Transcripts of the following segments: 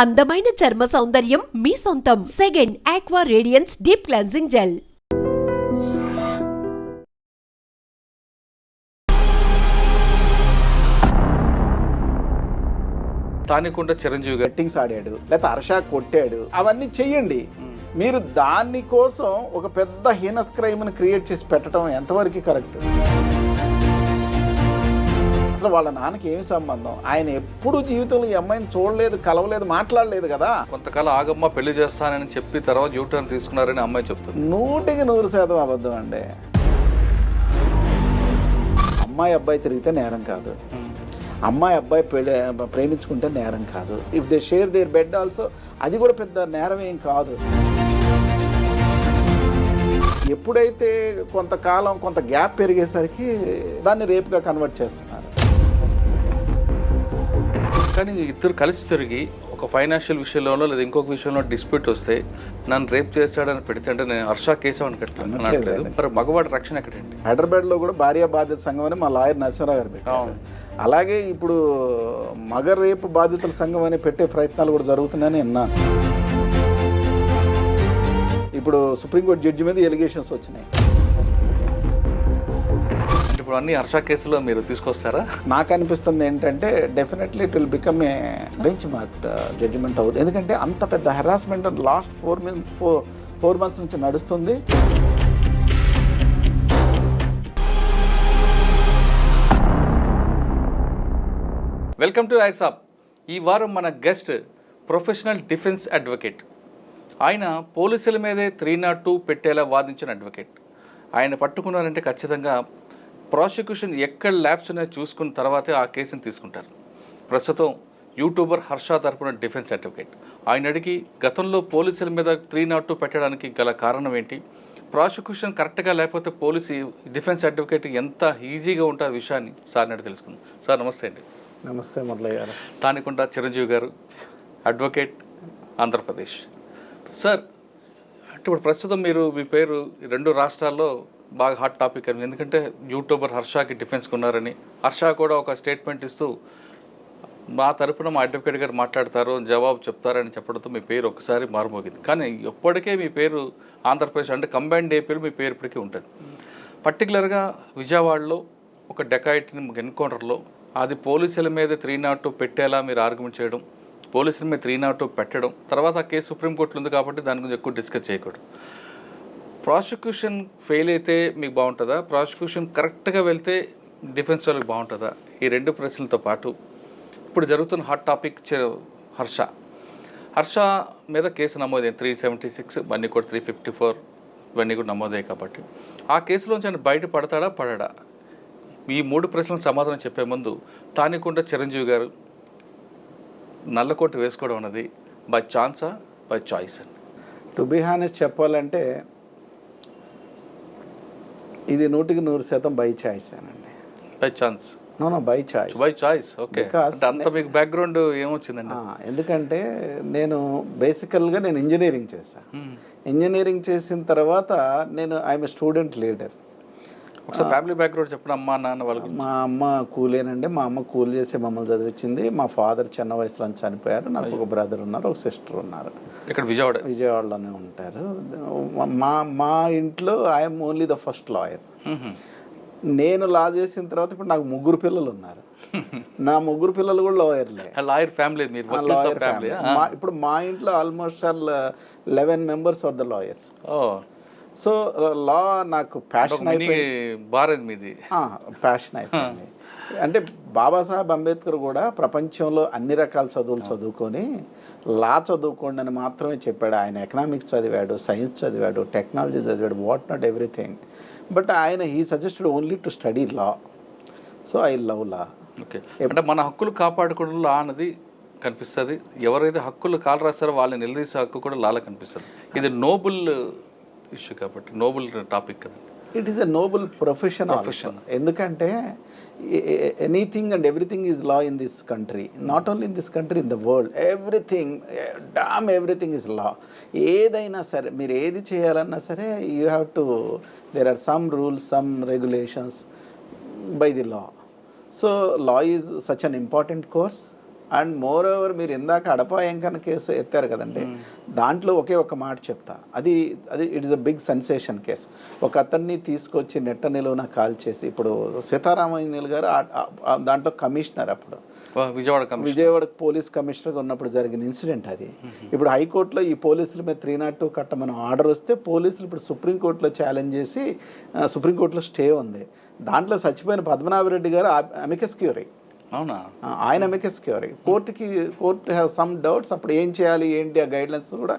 అందమైన చర్మ సౌందర్యం మీ సొంతం. Second aqua radiance deep cleansing gel. Thanikunta Chiranjeevi గారు బెట్టింగ్స్ ఆడాడు, లేకపోతే హర్ష కొట్టాడు, అవన్నీ చెయ్యండి. మీరు దాని కోసం ఒక పెద్ద హీనస్ క్రైమ్ని క్రియేట్ చేసి పెట్టడం ఎంతవరకు కరెక్ట్? అసలు వాళ్ళ నాన్నకి ఏమి సంబంధం? ఆయన ఎప్పుడు జీవితంలో ఈ అమ్మాయిని చూడలేదు, కలవలేదు, మాట్లాడలేదు కదా. కొంతకాలం ఆగమ్మ పెళ్లి చేస్తానని చెప్పి తర్వాత యూటర్న్ తీసుకున్నారని అమ్మాయి చెప్తుంది. 100% అబద్ధం అండి. అమ్మాయి అబ్బాయి తిరిగితే నేరం కాదు, అమ్మాయి అబ్బాయి ప్రేమించుకుంటే నేరం కాదు. If they share their bed also, అది కూడా పెద్ద నేరం ఏం కాదు. ఎప్పుడైతే కొంతకాలం కొంత గ్యాప్ పెరిగేసరికి దాన్ని రేపుగా కన్వర్ట్ చేస్తున్నారు. కానీ ఇద్దరు కలిసి తిరిగి ఒక ఫైనాన్షియల్ విషయంలో లేదా ఇంకొక విషయంలో డిస్ప్యూట్ వస్తే నన్ను రేప్ చేశాడని పెడితే అంటే నేను హర్ష కేసు అని కట్టలేదు. మరి మగవాడి రక్షణ ఎక్కడండి? హైదరాబాద్లో కూడా భార్య బాధిత సంఘం అని మా లాయర్ నరసింహరావు గారు పెట్టారు. అలాగే ఇప్పుడు మగ రేపు బాధితుల సంఘం అని పెట్టే ప్రయత్నాలు కూడా జరుగుతున్నాయని విన్నాను. ఇప్పుడు సుప్రీంకోర్టు జడ్జి మీద ఎలిగేషన్స్ వచ్చినాయి. ఇప్పుడు అన్ని హర్ష కేసులో మీరు తీసుకొస్తారా? నాకు అనిపిస్తుంది ఏంటంటే definitely it will become a benchmark judgement అవుతుంది. ఎందుకంటే అంత పెద్ద హెరాస్మెంట్ లాస్ట్ 4 months నుంచి నడుస్తుంది. Welcome to rights up. ఈ వారం మన గెస్ట్ ప్రొఫెషనల్ డిఫెన్స్ అడ్వకేట్. ఆయన పోలీసుల మీదే 302 పెట్టేలా వాదించిన అడ్వకేట్. ఆయన పట్టుకున్నారంటే ఖచ్చితంగా ప్రాసిక్యూషన్ ఎక్కడ ల్యాబ్స్ ఉన్నాయో చూసుకున్న తర్వాతే ఆ కేసుని తీసుకుంటారు. ప్రస్తుతం యూట్యూబర్ హర్ష తరపున డిఫెన్స్ అడ్వకేట్. ఆయన అడిగి గతంలో పోలీసుల మీద 302 పెట్టడానికి గల కారణం ఏంటి, ప్రాసిక్యూషన్ కరెక్ట్గా లేకపోతే పోలీసు డిఫెన్స్ అడ్వకేట్ ఎంత ఈజీగా ఉంటుంది విషయాన్ని సార్ అడిగి తెలుసుకుందాం. సార్ నమస్తే అండి. నమస్తే మురళయ్య గారు. తానికుంట చిరంజీవి గారు, అడ్వకేట్, ఆంధ్రప్రదేశ్. సార్ అంటే ఇప్పుడు ప్రస్తుతం మీరు మీ పేరు 2 రాష్ట్రాల్లో బాగా హాట్ టాపిక్ అని, ఎందుకంటే యూట్యూబర్ హర్షకి డిఫెన్స్కి ఉన్నారని, హర్ష కూడా ఒక స్టేట్మెంట్ ఇస్తూ మా తరపున మా అడ్వకేట్ గారు మాట్లాడతారు, జవాబు చెప్తారని చెప్పడంతో మీ పేరు ఒకసారి మారుమోగింది. కానీ ఎప్పటికే మీ పేరు ఆంధ్రప్రదేశ్ అంటే కంబైన్డ్ ఏపీలో మీ పేరు ఇప్పటికీ ఉంటుంది. పర్టికులర్గా విజయవాడలో ఒక డెకాయిట్ని ఎన్కౌంటర్లో అది పోలీసుల మీద 302 పెట్టేలా మీరు ఆర్గ్యుమెంట్ చేయడం, పోలీసుల మీద 302 పెట్టడం, తర్వాత ఆ కేసు సుప్రీంకోర్టులో ఉంది కాబట్టి దాని గురించి ఎక్కువ డిస్కస్ చేయకూడదు. ప్రాసిక్యూషన్ ఫెయిల్ అయితే మీకు బాగుంటుందా, ప్రాసిక్యూషన్ కరెక్ట్గా వెళ్తే డిఫెన్స్ వాళ్ళకి బాగుంటుందా? ఈ 2 ప్రశ్నలతో పాటు ఇప్పుడు జరుగుతున్న హాట్ టాపిక్ హర్ష మీద కేసు నమోదైంది 376, ఇవన్నీ కూడా 354 ఇవన్నీ కూడా నమోదయ్యాయి. కాబట్టి ఆ కేసులోంచి ఆయన బయట పడతాడా? ఈ 3 ప్రశ్నలకు సమాధానం చెప్పే ముందు తానికుంట చిరంజీవి గారు నల్లకోట వేసుకోవడం అన్నది బై ఛాన్సా బై చాయిస్ అని? టు బి హానెస్ట్ చెప్పాలంటే ఇది 100% బై చాయిస్ అనండి. By chance? No by choice. By choice, okay. అంత మీకు బ్యాక్గ్రౌండ్ ఏమొచ్చిందండి? ఎందుకంటే నేను బేసికల్గా ఇంజనీరింగ్ చేశాను. ఇంజనీరింగ్ చేసిన తర్వాత ఐఎమ్ స్టూడెంట్ లీడర్. ఒకసారి ఫ్యామిలీ బ్యాక్గ్రౌండ్ చెప్పండి. అమ్మ నాన్న వాళ్ళకి? మా అమ్మ కూలేనండి. మా అమ్మ కూలి చేసి మమ్మల్ని చదివించింది. మా ఫాదర్ చిన్న వయసులో చనిపోయారు. నాకు ఒక బ్రదర్ ఉన్నారు, ఒక సిస్టర్ ఉన్నారు. ఇక్కడ విజయవాడలోనే ఉంటారు. మా ఇంట్లో I'm only the first lawyer. నేను లా చేసిన తర్వాత ఇప్పుడు నాకు 3 పిల్లలు ఉన్నారు. నా 3 పిల్లలు కూడా లాయర్లే. Lawyer family. Lawyer family. ఇప్పుడు మా ఇంట్లో almost 11 members of the lawyers. So law నాకు ప్యాషన్ అయిపోయింది. అంటే బాబాసాహెబ్ అంబేద్కర్ కూడా ప్రపంచంలో అన్ని రకాల చదువులు చదువుకొని లా చదువుకోండి అని మాత్రమే చెప్పాడు. ఆయన ఎకనామిక్స్ చదివాడు, సైన్స్ చదివాడు, టెక్నాలజీ చదివాడు, what not everything. But he suggested only to study law. So I love law. Okay. అంటే మన హక్కులు కాపాడుకోవడం లా అన్నది కనిపిస్తుంది. ఎవరైతే హక్కులు కాలు రాస్తారో వాళ్ళని నిలదీసే హక్కు కూడా లాలో కనిపిస్తుంది. ఇది నోబుల్ ఇష్యూ కాబట్టి నోబుల్ టాపిక్ కదా. It is a noble profession. ఎందుకంటే anything and everything is law in this country, not only in this country, in the world. Everything is law. ఏదైనా సరే మీరు ఏది చేయాలన్నా సరే you have to, there are some rules, some regulations by the law. So law is such an important course and moreover మీరు ఇందాక అడపా Venkanna case ఎత్తారు కదండి, దాంట్లో ఒకే ఒక మాట చెప్తా, అది it is a big sensation case. ఒక అతన్ని తీసుకొచ్చి నెట్ట నిలువున కాల్ చేసి, ఇప్పుడు సీతారామయ్య గారు దాంట్లో కమిషనర్, అప్పుడు విజయవాడ పోలీస్ కమిషనర్గా ఉన్నప్పుడు జరిగిన ఇన్సిడెంట్ అది. ఇప్పుడు హైకోర్టులో ఈ పోలీసుల మీద 302 కట్టమని ఆర్డర్ వస్తే పోలీసులు ఇప్పుడు సుప్రీంకోర్టులో ఛాలెంజ్ చేసి సుప్రీంకోర్టులో స్టే ఉంది. దాంట్లో చచ్చిపోయిన పద్మనాభరెడ్డి గారు అమికస్ క్యూరీ. అవునా? ఆయన amicus curiae. Court have some doubts, అప్పుడు ఏం చేయాలి ఏంటి ఆ గైడ్లైన్స్ కూడా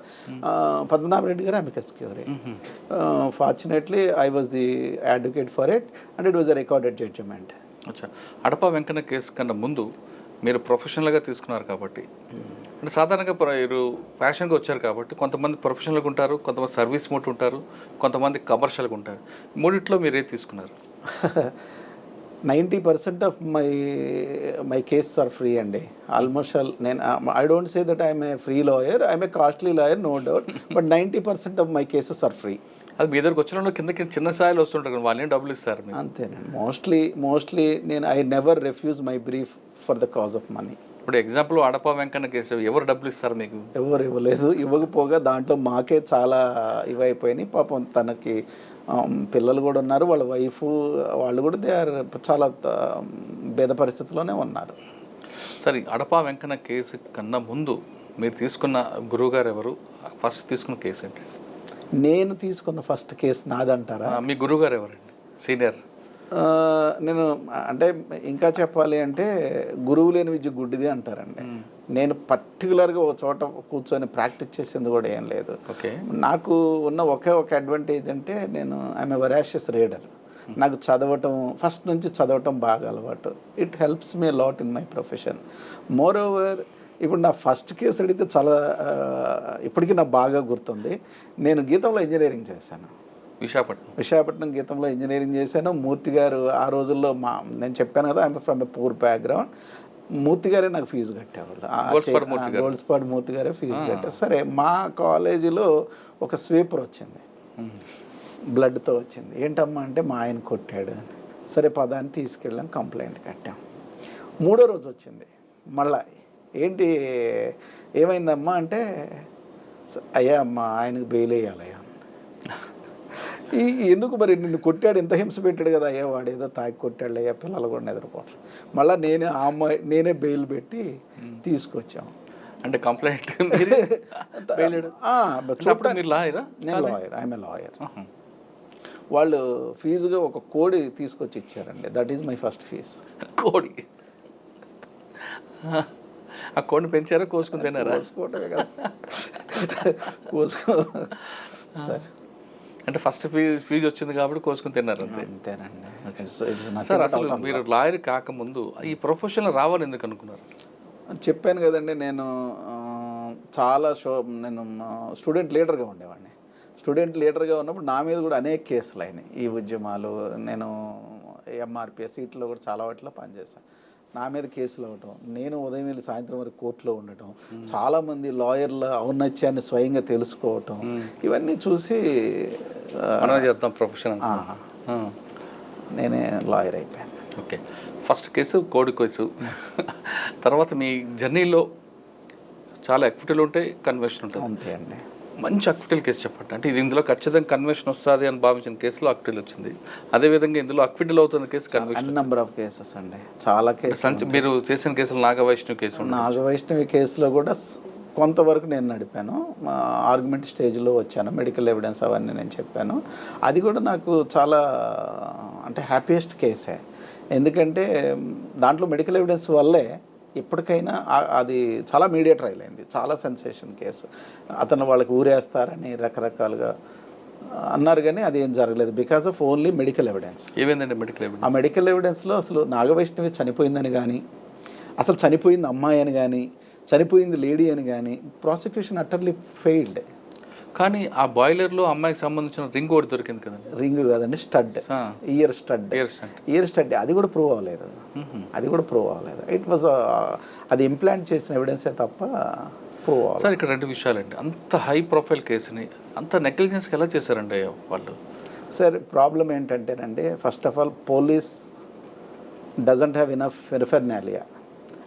పద్మనాభరెడ్డి గారు amicus curiae. Fortunately I was the advocate for it and it was a recorded judgement. అచ్చా, అడపా వెంకన్న కేసు కన్నా ముందు మీరు ప్రొఫెషనల్గా తీసుకున్నారు కాబట్టి, అంటే సాధారణంగా మీరు ఫ్యాషన్గా వచ్చారు కాబట్టి కొంతమంది ప్రొఫెషనల్గా ఉంటారు, కొంతమంది సర్వీస్ మోడ్ ఉంటారు, కొంతమంది కమర్షియల్గా ఉంటారు. మూడిట్లో మీరు ఏది తీసుకున్నారు? 90% of my cases are free అండి. ఆల్మోస్ట్ ఆల్ నేను I don't say that I'm a free lawyer, I'm a costly lawyer, no doubt, but 90% of my cases are free. అది మీ దగ్గరకు వచ్చిన కిందకి చిన్న స్థాయిలో వస్తుంటారు, వాళ్ళని డబ్బులు ఇస్తారు. అంతేనండి. మోస్ట్లీ నేను I never refuse my brief for the cause of money. ఇప్పుడు ఎగ్జాంపుల్ అడపా వెంకన్న కేసు ఎవరు డబ్బులు ఇస్తారు మీకు? ఎవరు ఇవ్వలేదు. ఇవ్వకపోగా దాంట్లో మాకే చాలా ఇవైపోయినాయి. పాపం తనకి పిల్లలు కూడా ఉన్నారు, వాళ్ళ వైఫ్ వాళ్ళు కూడా దే ఆర్ చాలా భేద పరిస్థితిలోనే ఉన్నారు. సరే, అడపా వెంకన్న కేసు కన్నా ముందు మీరు తీసుకున్న గురువుగారు ఎవరు? ఫస్ట్ తీసుకున్న కేసు ఏంటి? నేను తీసుకున్న ఫస్ట్ కేసు నాదంటారా? మీ గురువుగారు ఎవరండి సీనియర్? నేను అంటే ఇంకా చెప్పాలి అంటే గురువు లేని విద్య గుడ్డిది అంటారండి. నేను పర్టికులర్గా ఒక చోట కూర్చొని ప్రాక్టీస్ చేసేది కూడా ఏం లేదు. నాకు ఉన్న ఒకే ఒక అడ్వాంటేజ్ అంటే నేను ఐఎమ్ ఏ వరాషియస్ రీడర్. నాకు చదవటం ఫస్ట్ నుంచి చదవటం బాగా అలవాటు. It helps me lot in my profession. More over ఇప్పుడు నా ఫస్ట్ కేసు అడిగితే చాలా ఇప్పటికీ నాకు బాగా గుర్తుంది. నేను గీతంలో ఇంజనీరింగ్ చేశాను, విశాఖపట్నం గీతంలో ఇంజనీరింగ్ చేశాను. మూర్తి గారు ఆ రోజుల్లో నేను చెప్పాను కదా, I'm from a poor background. Murthy గారే నాకు ఫీజు కట్టేవాళ్ళు, గోల్స్పాడ్ మూర్తి గారే ఫీజు కట్టారు. సరే, మా కాలేజీలో ఒక స్వీపర్ వచ్చింది, బ్లడ్తో వచ్చింది. ఏంటమ్మా అంటే మా ఆయన కొట్టాడు అని. సరే పదాన్ని తీసుకెళ్ళాం, కంప్లైంట్ కట్టాం. 3వ రోజు వచ్చింది మళ్ళా, ఏంటి ఏమైందమ్మా అంటే, అయ్యా మా ఆయనకు బెయిల్ వేయాలయ్యా. ఎందుకు మరి నిన్ను కొట్టాడు, ఇంత హింస పెట్టాడు కదా, అయ్యా వాడు ఏదో తాగి కొట్టాడు అయ్యా, పిల్లలు కూడా నిద్రపోవట్లేదు. మళ్ళీ నేనే బెయిల్ పెట్టి తీసుకొచ్చాం. అంటే కంప్లైంట్ నేను లాయర్, ఐఎమ్ ఏ లాయర్. వాళ్ళు ఫీజుగా ఒక కోడి తీసుకొచ్చి ఇచ్చారండి. That is my first fees. కోడి? ఆ కోడిని పెంచారా, కోసుకుని తిన్నారా? కోసుకోవటమే కదా, కోసుకో సార్. అంటే ఫస్ట్ ఫీజు వచ్చింది కాబట్టి కోసుకుని తిన్నారు అంతేనండి. సార్, అసలు మీరు లాయర్ కాకముందు ఈ ప్రొఫెషన్లో రావాలి ఎందుకు అనుకున్నారు? చెప్పాను కదండి, నేను నేను స్టూడెంట్ లీడర్గా ఉండేవాడిని. స్టూడెంట్ లీడర్గా ఉన్నప్పుడు నా మీద కూడా అనేక కేసులు అయినాయి, ఈ ఉద్యమాలు. నేను ఎంఆర్పిఎస్ వీటిలో కూడా చాలా వాటిలో పనిచేశాను. నా మీద కేసులు అవ్వటం, నేను ఉదయం వెళ్ళి సాయంత్రం వరకు కోర్టులో ఉండటం, చాలామంది లాయర్ల ఔన్నత్యాన్ని స్వయంగా తెలుసుకోవటం, ఇవన్నీ చూసి ప్రొఫెషన్ నేనే లాయర్ అయిపోయాను. ఓకే, ఫస్ట్ కేసు కోడి కేసు. తర్వాత మీ జర్నీలో చాలా ఎక్విటీలు ఉంటాయి, కన్వెన్షన్ ఉంటుంది. అంతే అండి. మంచి అక్విటల్ కేసు చెప్పండి. అంటే ఇది ఇందులో ఖచ్చితంగా కన్వెన్షన్ వస్తుంది అని భావించిన కేసులో అక్విటల్ వచ్చింది. అదేవిధంగా ఇందులో అక్విటల్ అవుతున్న case convention. Number of cases అండి, చాలా కేసులు. మీరు చేసిన కేసులు నాగవైష్ణవి కేసు. నాగవైష్ణవి కేసులో కూడా కొంతవరకు నేను నడిపాను, ఆర్గ్యుమెంట్ స్టేజ్లో వచ్చాను, మెడికల్ ఎవిడెన్స్ అవన్నీ నేను చెప్పాను. అది కూడా నాకు చాలా అంటే హ్యాపీయెస్ట్ కేసే. ఎందుకంటే దాంట్లో మెడికల్ ఎవిడెన్స్ వల్లే ఎప్పటికైనా అది చాలా మీడియా ట్రయల్ అయింది, చాలా సెన్సేషన్ కేసు. అతను వాళ్ళకి ఊరేస్తారని రకరకాలుగా అన్నారు, కానీ అది ఏం జరగలేదు because of only medical evidence. ఏమైందండి మెడికల్ ఎవిడెన్స్? ఆ మెడికల్ ఎవిడెన్స్లో అసలు నాగవైష్ణవి చనిపోయిందని కానీ, అసలు చనిపోయింది అమ్మాయి అని కానీ, చనిపోయింది లేడీ అని కానీ ప్రాసిక్యూషన్ అటర్లీ ఫెయిల్డ్. కానీ ఆ బాయిలర్లో అమ్మాయికి సంబంధించిన రింగ్ ఒకటి దొరికింది కదండి. రింగ్ కాదండి, స్టడ్, ఇయర్ స్టడ్. అది కూడా ప్రూవ్ అవ్వలేదు, ఇట్ వాజ్ అది ఇంప్లాంట్ చేసిన ఎవిడెన్సే తప్ప ప్రూవ్ అవ్వాలి. సార్, ఇక్కడ 2 విషయాలండి. అంత హై ప్రొఫైల్ కేసుని అంత నెగ్లిజెన్స్కి ఎలా చేశారండి వాళ్ళు? సార్, ప్రాబ్లం ఏంటంటేనండి, first of all police doesn't have enough paraphernalia.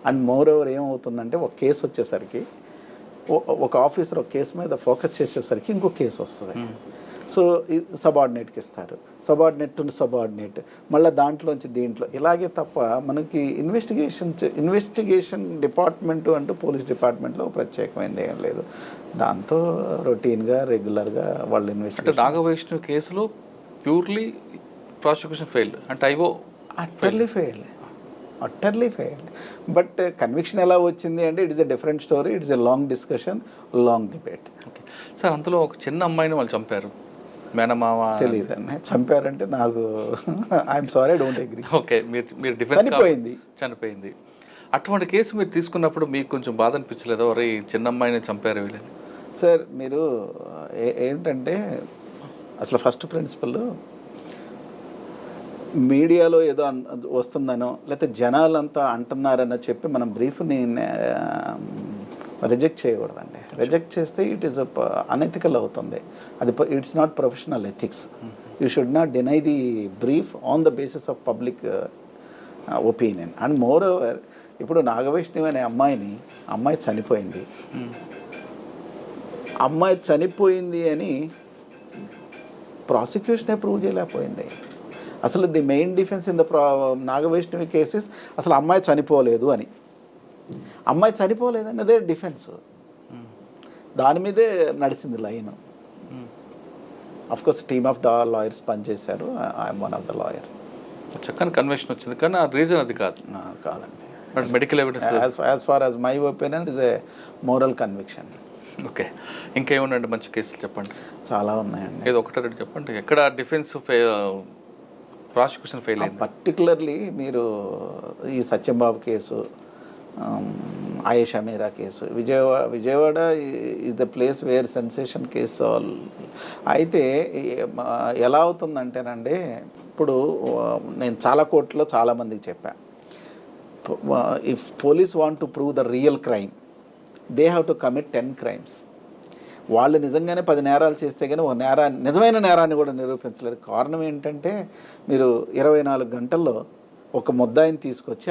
And moreover ఏమవుతుందంటే ఒక కేసు వచ్చేసరికి ఒక ఆఫీసర్ ఒక కేసు మీద ఫోకస్ చేసేసరికి ఇంకో కేసు వస్తుంది. సో సబార్డినేట్కి ఇస్తారు, సబార్డినేట్ టు సబార్డినేట్, మళ్ళీ దాంట్లోంచి దీంట్లో ఇలాగే తప్ప మనకి ఇన్వెస్టిగేషన్ డిపార్ట్మెంట్ అంటూ పోలీస్ డిపార్ట్మెంట్లో ప్రత్యేకమైనది ఏం లేదు. దాంతో రొటీన్గా రెగ్యులర్గా వాళ్ళు ఇన్వెస్టిగేషన్. నాగవైష్ణవ్ కేసులో ప్యూర్లీ ప్రాసిక్యూషన్ ఫెయిల్డ్ అంటే io utterly failed. But conviction ఎలా వచ్చింది అంటే it is a different story, it is a long discussion, long debate. Okay sir, అంతలో ఒక చిన్న అమ్మాయిని వాళ్ళు చంపారు, మేనమామ తెలియదండి. చంపారంటే నాకు I'm sorry, I don't agree. Okay, మీరు డిఫెన్స్ చనిపోయింది. అటువంటి కేసు మీరు తీసుకున్నప్పుడు మీకు కొంచెం బాధ అనిపించలేదా, ఒరే ఈ చిన్న అమ్మాయిని చంపారు వీళ్ళని? సార్ మీరు ఏంటంటే అసలు ఫస్ట్ ప్రిన్సిపల్ మీడియాలో ఏదో వస్తుందనో లేకపోతే జనాలంతా అంటున్నారనో చెప్పి మనం బ్రీఫ్ని రిజెక్ట్ చేయకూడదండి. రిజెక్ట్ చేస్తే ఇట్ ఈస్ అనెథికల్ అవుతుంది. అది it's not professional ethics. You should not deny the brief on the basis of public opinion. And more over ఇప్పుడు నాగవైష్ణవి అనే అమ్మాయి చనిపోయింది. అమ్మాయి చనిపోయింది అని ప్రాసిక్యూషనే ప్రూవ్ చేయలేకపోయింది. అసలు the main defence in the Nagavaishnavi cases అసలు అమ్మాయి చనిపోలేదు అని, అమ్మాయి చనిపోలేదు అన్నదే డిఫెన్స్. దాని మీదే నడిచింది line. Of course team of lawyers పనిచేశారు, I'm one of the lawyer. చక్కని కన్వెన్షన్ వచ్చింది కానీ ఆ రీజన్ అది కాదండి. Medical evidence as far as my opinion is a moral conviction. Okay, ఇంకేమున్నాయండి మంచి కేసులు చెప్పండి? చాలా ఉన్నాయండి. ఏదో ఒకటి రెండు చెప్పండి. ఎక్కడ డిఫెన్స్ ప్రాసిక్యూషన్ ఫెయిల్ అయింది? పర్టికులర్లీ మీరు ఈ Satyambabu case, Ayesha Meera case, Vijayawada is the place where sensation case all. అయితే ఎలా అవుతుందంటేనండి, ఇప్పుడు నేను చాలా కోర్టులో చాలామందికి చెప్పాను, if police want to prove the real crime they have to commit 10 crimes. వాళ్ళు నిజంగానే 10 నేరాలు చేస్తే కానీ ఒక నిజమైన నేరాన్ని కూడా నిరూపించలేరు. కారణం ఏంటంటే మీరు 24 గంటల్లో ఒక ముద్దాయిని తీసుకొచ్చి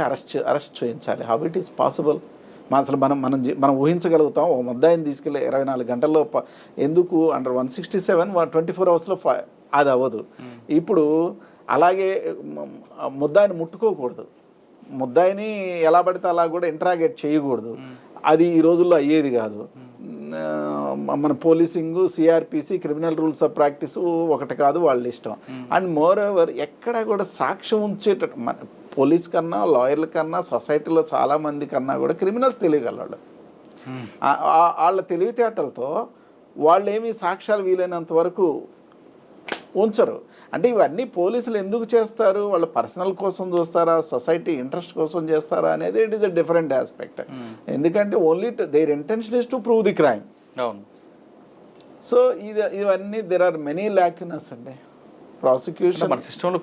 అరెస్ట్ చేయించాలి. How it is possible? అసలు మనం ఊహించగలుగుతాం ఒక ముద్దాయిని తీసుకెళ్ళి 24 గంటల్లో ఎందుకు? అండర్ 167 24 hours అది అవ్వదు. ఇప్పుడు అలాగే ముద్దాయిని ముట్టుకోకూడదు, ముద్దాయిని ఎలా పడితే అలా కూడా ఇంటరాగేట్ చేయకూడదు. అది ఈ రోజుల్లో అయ్యేది కాదు. మన policing, CrPC, criminal rules of practice ఒకటి కాదు, వాళ్ళ ఇష్టం. అండ్ మోర్ ఓవర్ ఎక్కడ కూడా సాక్ష్యం ఉంచేటట్టు మన పోలీస్ కన్నా, లాయర్ల కన్నా, సొసైటీలో చాలామంది కన్నా కూడా క్రిమినల్స్ తెలియగలవాళ్ళు. వాళ్ళ తెలివితేటలతో వాళ్ళు ఏమీ సాక్ష్యాలు వీలైనంత వరకు ఉంచరు. అంటే ఇవన్నీ పోలీసులు ఎందుకు చేస్తారు? వాళ్ళ పర్సనల్ కోసం చూస్తారా, సొసైటీ ఇంట్రెస్ట్ కోసం చేస్తారా అనేది it is a different aspect. ఎందుకంటే only their intention is to prove the crime. So ఇవన్నీ దెర్ ఆర్ మెనీ ల్యాక్యునెస్ అండి. ప్రాసిక్యూషన్ మన సిస్టంలో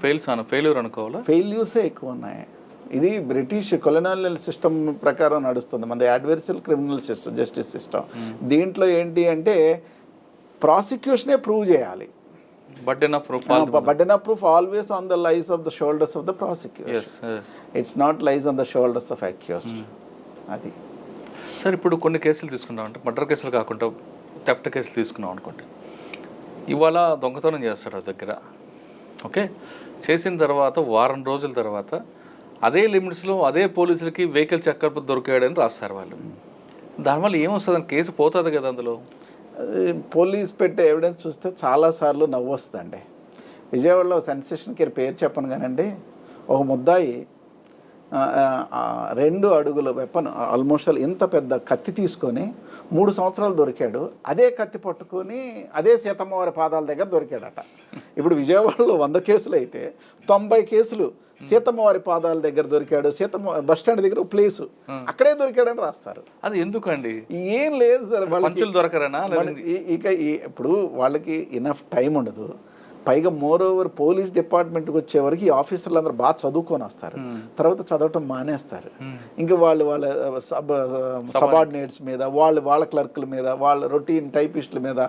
ఫెయిల్యూర్ అనుకోవాలా? ఫెయిల్యూర్సే ఎక్కువ ఉన్నాయి. ఇది బ్రిటిష్ కొలనాలియల్ సిస్టమ్ ప్రకారం నడుస్తుంది, మన అడ్వర్సల్ క్రిమినల్ సిస్టమ్, జస్టిస్ సిస్టమ్. దీంట్లో ఏంటి అంటే ప్రాసిక్యూషనే ప్రూవ్ చేయాలి. Burden of proof always on the lies of the shoulders of the prosecution. Yes. It's not lies on the shoulders of accused. అది సార్, ఇప్పుడు కొన్ని కేసులు తీసుకున్నాం అంటే మర్డర్ కేసులు కాకుండా థెఫ్ట్ కేసులు తీసుకున్నాం అనుకోండి. ఇవాళ దొంగతనం చేస్తాడు దగ్గర, ఓకే, చేసిన తర్వాత వారం రోజుల తర్వాత అదే లిమిట్స్లో అదే పోలీసులకి వెహికల్ చెక్కర్ దొరికాడని రాస్తారు వాళ్ళు. దానివల్ల ఏమొస్తుంది? కేసు పోతుంది కదా. అందులో పోలీస్ పెట్టే ఎవిడెన్స్ చూస్తే చాలాసార్లు నవ్వు వస్తుందండి. విజయవాడలో సెన్సేషన్ కేర్ పేరు చెప్పను కానండి, ఒక ముద్దాయి 2 అడుగుల వెపన్ ఆల్మోస్ట్ ఇంత పెద్ద కత్తి తీసుకొని 3 సంవత్సరాలు దొరికాడు. అదే కత్తి పట్టుకొని అదే సీతమ్మవారి పాదాల దగ్గర దొరికాడట. ఇప్పుడు విజయవాడలో 100 కేసులు అయితే 90 కేసులు సీతమ్మవారి పాదాల దగ్గర దొరికాడు, సీతమ్మ బస్ స్టాండ్ దగ్గర ప్లేసు అక్కడే దొరికాడని రాస్తారు. అది ఎందుకండి? ఏం లేదు సార్, వాళ్ళకి దొరకరేనా? ఇక ఇప్పుడు వాళ్ళకి ఇనఫ్ టైం ఉండదు. పైగా మోర్ ఓవర్ పోలీస్ డిపార్ట్మెంట్కి వచ్చేవరకు ఈ ఆఫీసర్లు అందరూ బాగా చదువుకొని వస్తారు, తర్వాత చదవటం మానేస్తారు. ఇంకా వాళ్ళ సబార్డినేట్స్ మీద, వాళ్ళ క్లర్కుల మీద, వాళ్ళ రొటీన్ టైపిస్టుల మీద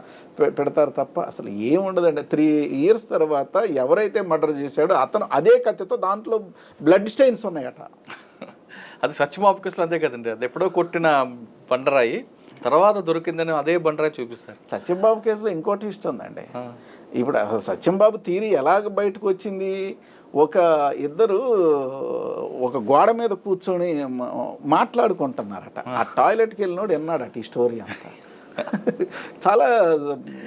పెడతారు తప్ప అసలు ఏముండదండి. 3 years తర్వాత ఎవరైతే మర్డర్ చేశాడో అతను అదే కత్తితో దాంట్లో బ్లడ్ స్టెయిన్స్ ఉన్నాయట. అది సత్యమాపు కేసులో అంతే కదండి, అది ఎప్పుడో కొట్టిన బండరాయి తర్వాత దొరికిందని అదే బండరాయి చూపిస్తారు. సత్యంబాబు కేసులో ఇంకోటి ఇష్టం ఉందండి. ఇప్పుడు అసలు సత్యంబాబు థియరీ ఎలాగ బయటకు వచ్చింది, ఒక ఇద్దరు ఒక గోడ మీద కూర్చొని మాట్లాడుకుంటున్నారట, ఆ టాయిలెట్కి వెళ్ళినోడు విన్నాడట ఈ స్టోరీ అంతా. చాలా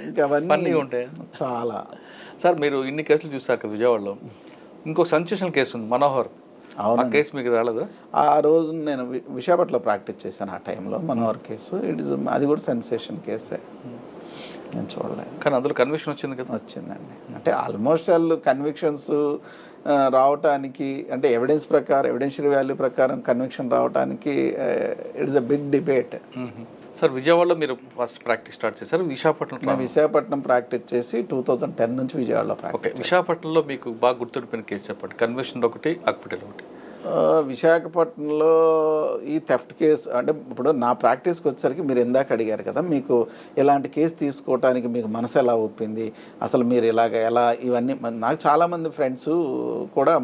ఇంకా అవన్నీ ఉంటాయి చాలా. సార్ మీరు ఇన్ని కేసులు చూసారు కదా విజయవాడలో, ఇంకొక సెన్సేషనల్ కేసు ఉంది మనోహర్. ఆ కేసు మీకు రాలేదు? ఆ రోజు నేను విశాఖపట్నంలో ప్రాక్టీస్ చేశాను ఆ టైంలో. మనోహర్ కేసు అది కూడా సెన్సేషన్ కేసే, నేను చూడలేదు. కానీ అందులో కన్విక్షన్ వచ్చింది కదా? వచ్చిందండి. అంటే ఆల్మోస్ట్ ఆల్ కన్విక్షన్స్ రావటానికి, అంటే ఎవిడెన్స్ ప్రకారం, ఎవిడెన్షియల్ వాల్యూ ప్రకారం కన్విక్షన్ రావడానికి it's a big debate. Sir విజయవాడలో మీరు ఫస్ట్ ప్రాక్టీస్ స్టార్ట్ చేశారు, విశాఖపట్నం ప్రాక్టీస్ చేసి 2010 నుంచి విజయవాడలో ప్రాక్టీస్. విశాఖపట్నంలో మీకు బాగా గుర్తుండిపోయిన కేసు చెప్పండి, కన్విక్షన్ ఒకటి, అక్విటల్ ఒకటి. విశాఖపట్నంలో ఈ థెఫ్ట్ కేసు, అంటే ఇప్పుడు నా ప్రాక్టీస్కి వచ్చేసరికి మీరు ఇందాక అడిగారు కదా, మీకు ఇలాంటి కేసు తీసుకోవడానికి మీకు మనసు ఎలా ఒప్పింది, అసలు మీరు ఎలా ఇవన్నీ. నాకు చాలామంది ఫ్రెండ్స్ కూడా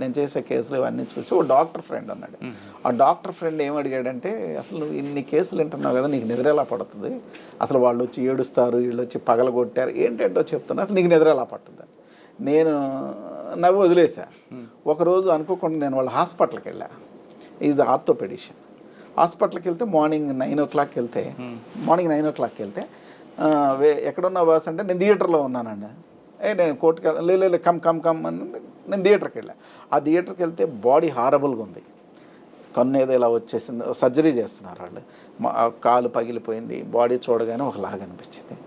నేను చేసే కేసులు ఇవన్నీ చూసి ఓ డాక్టర్ ఫ్రెండ్ అన్నాడు. ఆ డాక్టర్ ఫ్రెండ్ ఏం అడిగాడంటే, అసలు నువ్వు ఇన్ని కేసులు వింటున్నావు కదా, నీకు నిద్ర ఎలా పడుతుంది, అసలు వాళ్ళు వచ్చి ఏడుస్తారు, వీళ్ళు వచ్చి పగలగొట్టారు, ఏంటంటో చెప్తున్నా, అసలు నీకు నిద్ర ఎలా పడుతుంది. నేను నవ్వు వదిలేసా. ఒకరోజు అనుకోకుండా నేను వాళ్ళ హాస్పిటల్కి వెళ్ళా, ఈజ్ ఆర్థోపెడిషన్. హాస్పిటల్కి వెళ్తే మార్నింగ్ 9 o'clock వెళ్తే, మార్నింగ్ 9 o'clock వెళ్తే, ఎక్కడున్నా బాస్ అంటే నేను థియేటర్లో ఉన్నానండి. నేను కోర్టుకి లేదు కమ్ అని నేను థియేటర్కి వెళ్ళా. ఆ థియేటర్కి వెళ్తే బాడీ హారబుల్గా ఉంది, కన్ను ఏదో ఇలా వచ్చేసింది, సర్జరీ చేస్తున్నారు వాళ్ళు, కాలు పగిలిపోయింది, బాడీ చూడగానే ఒకలాగా అనిపించింది.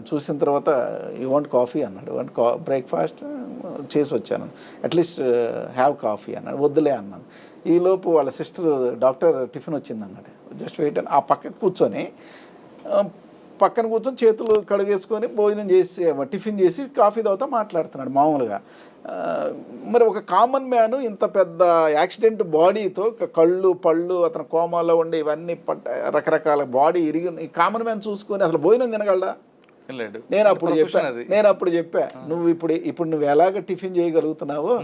చూసిన తర్వాత యూ వాంట్ కాఫీ అన్నాడు. వాంట్ బ్రేక్ఫాస్ట్ చేసి వచ్చాను, అట్లీస్ట్ హ్యావ్ కాఫీ అన్నాడు. వద్దులే అన్నాను. ఈలోపు వాళ్ళ సిస్టర్ డాక్టర్ టిఫిన్ వచ్చింది అన్నాడు, జస్ట్ వెయిట్ అని. ఆ పక్కన కూర్చొని చేతులు కడుగేసుకొని భోజనం చేసి టిఫిన్ చేసి కాఫీ తాగుతా మాట్లాడుతున్నాడు మామూలుగా. మరి ఒక కామన్ మ్యాన్ ఇంత పెద్ద యాక్సిడెంట్ బాడీతో, కళ్ళు పళ్ళు అతను కోమాలో ఉండి ఇవన్నీ రకరకాల బాడీ ఇరిగి, ఈ కామన్ మ్యాన్ చూసుకొని అసలు భోజనం తినగలడా? నేను అప్పుడు చెప్పా నువ్వు ఇప్పుడు నువ్వు ఎలాగ టిఫిన్ చేయగలుగుతున్నావో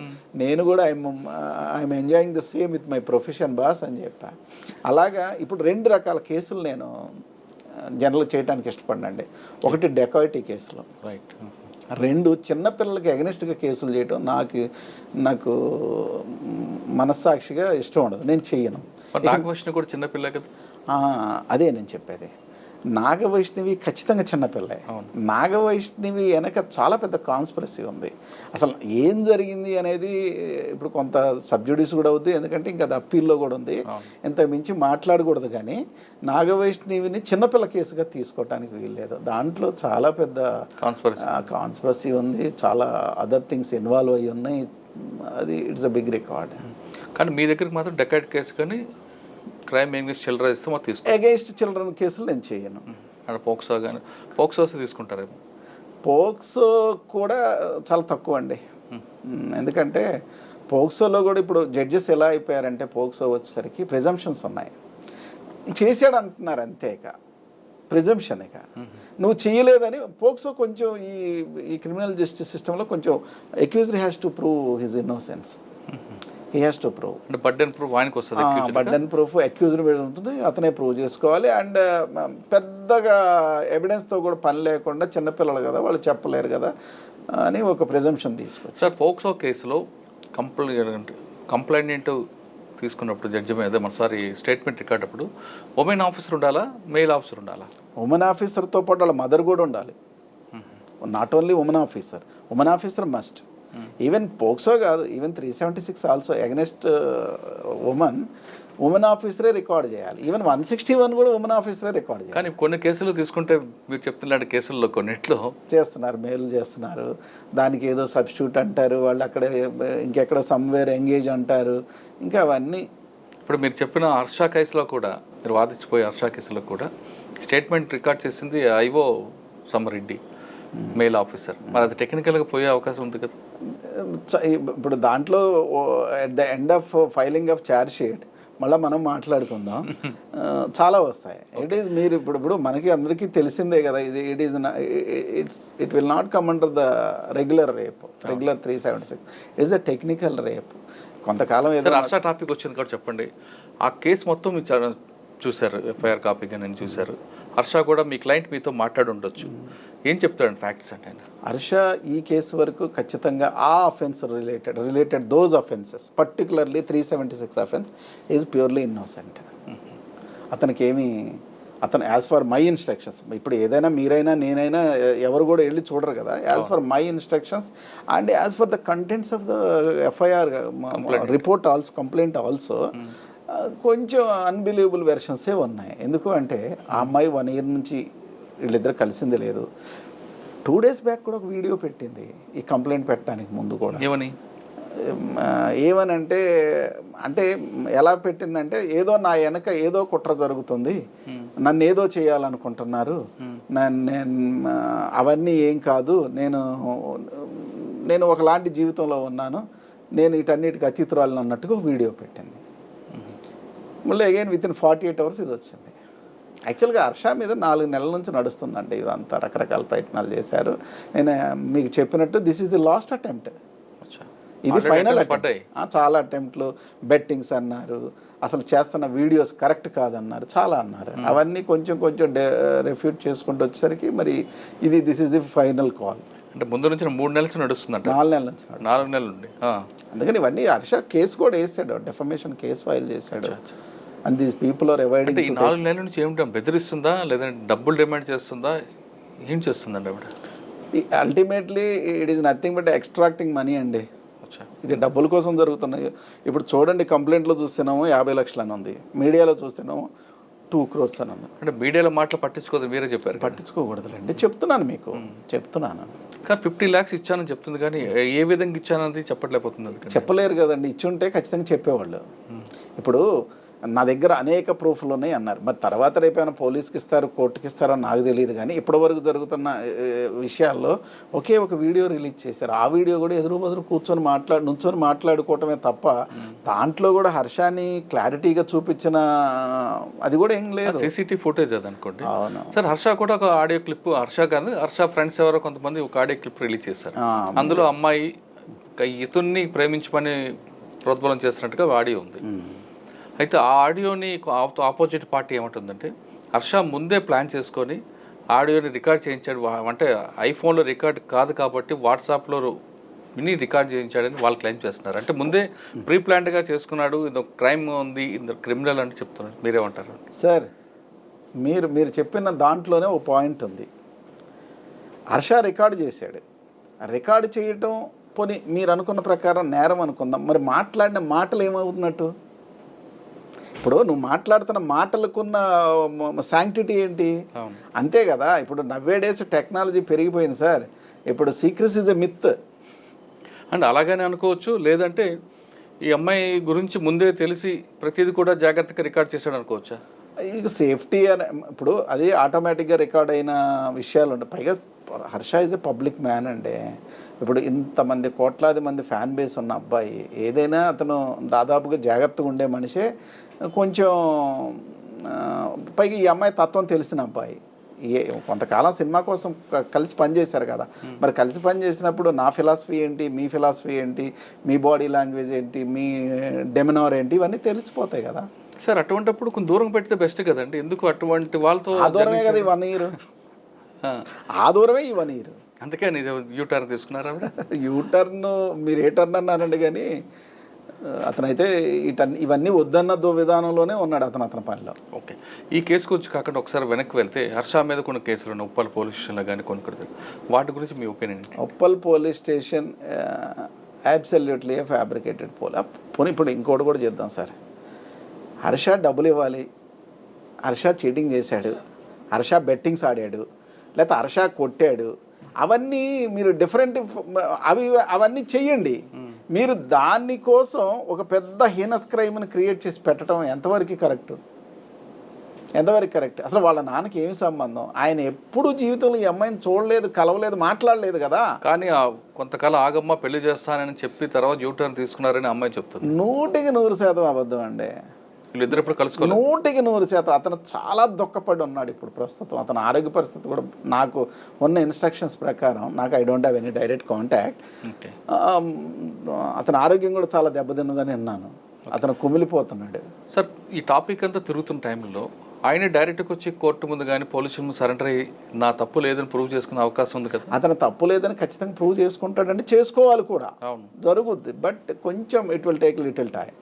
నేను కూడా I'm enjoying the same with my profession boss అని చెప్పా. అలాగా ఇప్పుడు 2 రకాల కేసులు నేను జనరల్ చేయడానికి ఇష్టపడినండి. ఒకటి డెకాయిటీ కేసులు, రైట్. 2 చిన్నపిల్లలకి అగెనిస్ట్గా కేసులు చేయడం నాకు మనస్సాక్షిగా ఇష్టం ఉండదు, నేను చెయ్యను. కూడా చిన్నపిల్ల కదా, అదే నేను చెప్పేది. నాగవైష్ణవి ఖచ్చితంగా చిన్నపిల్లే. నాగవైష్ణవి వెనక చాలా పెద్ద కాన్స్పిరసీ ఉంది. అసలు ఏం జరిగింది అనేది ఇప్పుడు కొంత సబ్జుడీస్ కూడా అవుద్ది, ఎందుకంటే ఇంకా అది అప్పీల్లో కూడా ఉంది, ఇంత మించి మాట్లాడకూడదు. కానీ నాగవైష్ణవిని చిన్నపిల్ల కేసుగా తీసుకోవటానికి వీల్లేదు. దాంట్లో చాలా పెద్ద కాన్స్పిరసీ ఉంది, చాలా అదర్ థింగ్స్ ఇన్వాల్వ్ అయ్యి ఉన్నాయి. అది ఇట్స్ అ బిగ్ రికార్డ్. కానీ మీ దగ్గరికి మాత్రం డెకాయిట్ కేసు కానీ క్రైమ్ అగెన్స్ట్ చిల్డ్రన్ ఇస్తే మాకు తీసుకుంటాం. అగెన్స్ట్ చిల్డ్రన్ కేసులు నేను చేయను. పోక్సో కానీ పోక్సో తీసుకుంటారేమో? పోక్సో కూడా చాలా తక్కువ అండి. ఎందుకంటే పోక్సోలో కూడా ఇప్పుడు జడ్జెస్ ఎలా అయిపోయారంటే, పోక్సో వచ్చేసరికి ప్రిజంప్షన్స్ ఉన్నాయి. చేశాడు అంటున్నారు అంతే, ఇక ప్రిజంప్షన్. ఇక నువ్వు చేయలేదని పోక్సో కొంచెం ఈ క్రిమినల్ జస్టిస్ సిస్టంలో కొంచెం accused has to prove his innocence. He has to prove. Burden proof ఆయనకు వస్తుంది. బర్డెన్ ప్రూఫ్ అక్యూజ్డ్ మీద ఉంటుంది, అతనే ప్రూవ్ చేసుకోవాలి. అండ్ పెద్దగా ఎవిడెన్స్తో కూడా పని లేకుండా, చిన్నపిల్లలు కదా వాళ్ళు చెప్పలేరు కదా అని ఒక ప్రిజంప్షన్ తీసుకొచ్చి. సార్ పోక్సో కేసులో కంప్లైంట్ తీసుకున్నప్పుడు జడ్జి మీద మనసారి స్టేట్మెంట్ రికార్డ్ అప్పుడు ఉమెన్ ఆఫీసర్ ఉండాలా, మెయిల్ ఆఫీసర్ ఉండాలా? ఉమెన్ ఆఫీసర్తో పాటు వాళ్ళ మదర్ కూడా ఉండాలి. Not only women officer must. Even POCSO కాదు, ఈవెన్ 376 ఆల్సో అగెనెస్ట్ ఉమెన్ ఆఫీసరే రికార్డ్ చేయాలి. ఈవెన్ 161 కూడా ఉమెన్ ఆఫీసరే రికార్డ్ చేయాలి. కానీ కొన్ని కేసులు తీసుకుంటే మీరు చెప్తున్న కేసుల్లో కొన్నిట్లో చేస్తున్నారు, మెయిల్ చేస్తున్నారు, దానికి ఏదో సబ్స్టిట్యూట్ అంటారు, వాళ్ళు అక్కడ ఇంకెక్కడ సమ్వేర్ ఎంగేజ్ అంటారు, ఇంకా అవన్నీ. ఇప్పుడు మీరు చెప్పిన హర్ష కేసులో కూడా, మీరు వాదించిపోయే హర్ష కేసులో కూడా స్టేట్మెంట్ రికార్డ్ చేసింది ఐఓ సమ్మరెడ్డి, మెయిల్ ఆఫీసర్. మరి అది టెక్నికల్గా పోయే అవకాశం ఉంది కదా. ఇప్పుడు దాంట్లో at the end of filing of charge sheet మళ్ళీ మనం మాట్లాడుకుందాం, చాలా వస్తాయి. మీరు ఇప్పుడు మనకి అందరికీ తెలిసిందే కదా, it will not come under the regular 376. It's a technical rape. కొంతకాలం ఏదో సార్ హర్ష టాపిక్ వచ్చింది కాబట్టి చెప్పండి, ఆ కేసు మొత్తం మీరు చూశారు, ఎఫ్ఐఆర్ కాపీగా నేను చూశారు. హర్ష కూడా మీ క్లయింట్ మీతో మాట్లాడి ఉండొచ్చు, ఏం చెప్తాడండి ఫ్యాక్ట్స్ అంటే? హర్ష ఈ కేసు వరకు ఖచ్చితంగా ఆ offence related those offences particularly 376 offence is purely innocent. అతను యాజ్ ఫర్ మై ఇన్స్ట్రక్షన్స్, ఇప్పుడు ఏదైనా మీరైనా నేనైనా ఎవరు కూడా వెళ్ళి చూడరు కదా, as for my instructions and as for the contents of the FIR report also complaint also కొంచెం అన్బిలీవబుల్ వెర్షన్సే ఉన్నాయి. ఎందుకు అంటే ఆ అమ్మాయి 1 year నుంచి వీళ్ళిద్దరు కలిసింది లేదు. 2 days బ్యాక్ కూడా ఒక వీడియో పెట్టింది ఈ కంప్లైంట్ పెట్టడానికి ముందు కూడా. ఏమనంటే అంటే ఎలా పెట్టిందంటే ఏదో నా వెనక ఏదో కుట్ర జరుగుతుంది, నన్ను ఏదో చేయాలనుకుంటున్నారు, అవన్నీ ఏం కాదు, నేను ఒకలాంటి జీవితంలో ఉన్నాను, నేను వీటన్నిటికి అతీతురాలను అన్నట్టుగా ఒక వీడియో పెట్టింది. మళ్ళీ అగైన్ విత్ ఇన్ 48 hours ఇది వచ్చింది. యాక్చువల్గా హర్ష మీద 4 నెలల నుంచి నడుస్తుందండి ఇదంతా, రకరకాల ప్రయత్నాలు చేశారు. నేను మీకు చెప్పినట్టు this is the last attempt, ఇది ఫైనల్ అటెంప్ట్. చాలా అటెంప్ట్లు, బెట్టింగ్స్ అన్నారు, అసలు చేస్తున్న వీడియోస్ కరెక్ట్ కాదన్నారు, చాలా అన్నారు. అవన్నీ కొంచెం రిఫ్యూట్ చేసుకుంటూ వచ్చేసరికి మరి this is the final call. అంటే ముందు నుంచి 3 నెలల నుంచి నడుస్తుందంట. 4 నెలల నుంచి 4 నెలల నుండి. అందుకని ఇవన్నీ హర్ష కేసు కూడా వేసాడు, డెఫమేషన్ కేసు ఫైల్ చేశాడు. And these people are avoiding. ఈ 4 నెలల నుంచి ఏమిటో బెదిరిస్తుందా, లేదంటే డబ్బులు డిమాండ్ చేస్తుందా, ఏం చేస్తుందండి ఆవిడ? Ultimately it is nothing but extracting money అండి. ఇది డబ్బుల కోసం జరుగుతున్నాయి. ఇప్పుడు చూడండి, కంప్లైంట్లో చూస్తున్నాము 50 లక్షలు అని ఉంది, మీడియాలో చూస్తున్నాము 2 crores అని ఉంది. అంటే మీడియాలో మాటలు పట్టించుకోదు, మీరే చెప్పారు. పట్టించుకోకూడదులేండి, చెప్తున్నాను మీకు, చెప్తున్నాను. కానీ 50 lakhs ఇచ్చానని చెప్తుంది, కానీ ఏ విధంగా ఇచ్చానది చెప్పట్లేకపోతుంది. చెప్పలేరు కదండి, ఇచ్చుంటే ఖచ్చితంగా చెప్పేవాళ్ళు. ఇప్పుడు నా దగ్గర అనేక ప్రూఫ్లు ఉన్నాయి అన్నారు, మరి తర్వాత రేపేమైనా పోలీస్కి ఇస్తారు, కోర్టుకి ఇస్తారో నాకు తెలియదు. కానీ ఇప్పటివరకు జరుగుతున్న విషయాల్లో ఒకే ఒక వీడియో రిలీజ్ చేశారు. ఆ వీడియో కూడా ఎదురు బదురు నుంచొని మాట్లాడుకోవటమే తప్ప దాంట్లో కూడా హర్షాన్ని క్లారిటీగా చూపించిన అది కూడా ఏం లేదు. సీసీటీవీ ఫుటేజ్ అది అనుకోండి. అవును సార్, హర్ష కూడా ఒక ఆడియో క్లిప్, హర్ష కాదు హర్ష ఫ్రెండ్స్ ఎవరో కొంతమంది ఒక ఆడియో క్లిప్ రిలీజ్ చేశారు. అందులో అమ్మాయి ఇతన్ని ప్రేమించమని ప్రోద్బలం చేస్తున్నట్టుగా ఆడియో ఉంది. అయితే ఆ ఆడియోని ఆపోజిట్ పార్టీ ఏమంటుందంటే, హర్ష ముందే ప్లాన్ చేసుకొని ఆడియోని రికార్డ్ చేయించాడు, అంటే ఐఫోన్లో రికార్డ్ కాదు కాబట్టి వాట్సాప్లో విని రికార్డ్ చేయించాడని వాళ్ళు క్లెయిమ్ చేస్తున్నారు. అంటే ముందే ప్రీ ప్లాన్డ్గా చేసుకున్నాడు, ఇది క్రైమ్ ఉంది, ఇది క్రిమినల్ అని చెప్తున్నారు. మీరేమంటారు సార్? మీరు చెప్పిన దాంట్లోనే ఒక పాయింట్ ఉంది. హర్ష రికార్డు చేశాడు, రికార్డు చేయటం పోనీ మీరు అనుకున్న ప్రకారం నేరం అనుకుందాం, మరి మాట్లాడిన మాటలు ఏమవుతున్నట్టు? ఇప్పుడు నువ్వు మాట్లాడుతున్న మాటలకున్న శాంక్టిటీ ఏంటి? అంతే కదా. ఇప్పుడు 90 days టెక్నాలజీ పెరిగిపోయింది సార్, ఇప్పుడు secrecy is a myth. And అలాగనే అనుకోవచ్చు, లేదంటే ఈ అమ్మాయి గురించి ముందే తెలిసి ప్రతిదీ కూడా జాగ్రత్తగా రికార్డ్ చేశాడు అనుకోవచ్చా? ఇక సేఫ్టీ అని ఇప్పుడు అది ఆటోమేటిక్గా రికార్డ్ అయిన విషయాలు ఉంటాయి. పైగా Harsha is a public man అండి. ఇప్పుడు ఇంతమంది కోట్లాది మంది ఫ్యాన్ బేస్ ఉన్న అబ్బాయి, ఏదైనా అతను దాదాపుగా జాగ్రత్తగా ఉండే మనిషే. కొంచెం పైగా ఈ అమ్మాయి తత్వం తెలిసిన అబ్బాయి, కొంతకాలం సినిమా కోసం కలిసి పనిచేశారు కదా, మరి కలిసి పనిచేసినప్పుడు నా ఫిలాసఫీ ఏంటి, మీ ఫిలాసఫీ ఏంటి, మీ బాడీ లాంగ్వేజ్ ఏంటి, మీ డెమినార్ ఏంటి, ఇవన్నీ తెలిసిపోతాయి కదా సార్. అటువంటిప్పుడు కొంచెం దూరం పెడితే బెస్ట్ కదండి. ఎందుకు అటువంటి వాళ్ళతో? ఆ దూరమే కదా ఈ 1 year, ఆ దూరమే ఈ 1 year. అందుకని యూటర్న్ తీసుకున్నారా? యూటర్న్ మీరు ఏ టర్న్ అన్నారండి, కానీ అతనైతే ఇవన్నీ వద్దన్న విధానంలోనే ఉన్నాడు అతని పనిలో. ఓకే, ఈ కేసు గురించి కాకుండా ఒకసారి వెనక్కి వెళ్తే హర్ష మీద కొన్ని కేసులు ఉన్నాయి, ఉప్పల్ పోలీస్ స్టేషన్లో కానీ కొన్ని, వాటి గురించి మీ opinion? Uppal police station absolutely fabricated పోనీ. ఇప్పుడు ఇంకోటి కూడా చేద్దాం సార్. హర్ష డబ్బులు ఇవ్వాలి, హర్ష చీటింగ్ చేశాడు, హర్ష బెట్టింగ్స్ ఆడాడు, లేకపోతే హర్ష కొట్టాడు, అవన్నీ మీరు డిఫరెంట్ అవన్నీ చెయ్యండి. మీరు దానికోసం ఒక పెద్ద హీనస్ క్రైమ్ని క్రియేట్ చేసి పెట్టడం ఎంతవరకు కరెక్ట్? అసలు వాళ్ళ నాన్నకి ఏమి సంబంధం? ఆయన ఎప్పుడు జీవితంలో ఈ అమ్మాయిని చూడలేదు, కలవలేదు, మాట్లాడలేదు కదా. కానీ కొంతకాలం ఆగమ్మ పెళ్లి చేస్తానని చెప్పి తర్వాత యూటర్న్ తీసుకున్నారని అమ్మాయి చెప్తుంది. 100% అబద్ధం అండి. వీళ్ళిద్దరు ఇప్పుడు కలుసుకోలేదు. 100% అతను చాలా దుఃఖపడి ఉన్నాడు ఇప్పుడు ప్రస్తుతం. అతని ఆరోగ్య పరిస్థితి కూడా నాకు ఉన్న ఇన్స్ట్రక్షన్స్ ప్రకారం, నాకు I don't have any direct contact, అతని ఆరోగ్యం కూడా చాలా దెబ్బతిన్నదని విన్నాను. అతను కుమిలిపోతున్నాడు. సార్ ఈ టాపిక్ అంతా తిరుగుతున్న టైంలో ఆయన డైరెక్ట్గా వచ్చి కోర్టు ముందు కానీ పోలీసు ముందు సరెండర్ అయ్యి నా తప్పు లేదని ప్రూవ్ చేసుకునే అవకాశం ఉంది కదా. అతను తప్పు లేదని ఖచ్చితంగా ప్రూవ్ చేసుకుంటాడంటే చేసుకోవాలి కూడా, అవును జరుగుద్ది. బట్ కొంచెం it will take little time.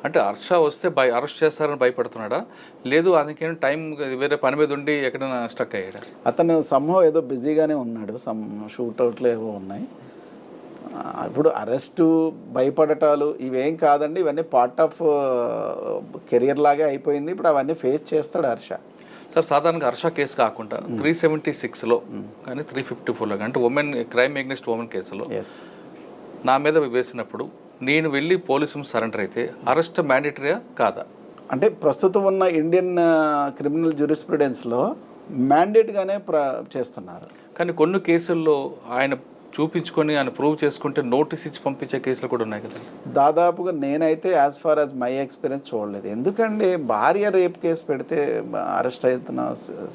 అంటే హర్ష వస్తే అరెస్ట్ చేస్తారని భయపడుతున్నాడా, లేదు అందుకేం టైం వేరే పని మీద ఉండి ఎక్కడైనా స్టక్ అయ్యాడా? అతను సంభవం ఏదో బిజీగానే ఉన్నాడు, సమ్ షూట్అవుట్లు ఏవో ఉన్నాయి. ఇప్పుడు అరెస్టు, భయపడటాలు ఇవేం కాదండి, ఇవన్నీ పార్ట్ ఆఫ్ కెరియర్ లాగే అయిపోయింది. ఇప్పుడు అవన్నీ ఫేస్ చేస్తాడు హర్ష. సార్ సాధారణంగా హర్ష కేసు కాకుండా 376లో కానీ 354లో కానీ అంటే ఉమెన్ క్రైమ్ ఎగ్నెస్ట్ ఉమెన్ కేసులో నా మీద వేసినప్పుడు నేను వెళ్ళి పోలీసు సరెండర్ అయితే అరెస్ట్ మ్యాండేటరీయా కాదా? అంటే ప్రస్తుతం ఉన్న ఇండియన్ క్రిమినల్ జ్యూరిస్ప్రుడెన్స్లో మ్యాండేట్గానే చేస్తున్నారు. కానీ కొన్ని కేసుల్లో ఆయన చూపించుకొని ఆయన ప్రూవ్ చేసుకుంటే నోటీస్ ఇచ్చి పంపించే కేసులు కూడా ఉన్నాయి కదా. దాదాపుగా నేనైతే as far as my experience చూడలేదు. ఎందుకంటే భార్య రేప్ కేసు పెడితే అరెస్ట్ అవుతున్న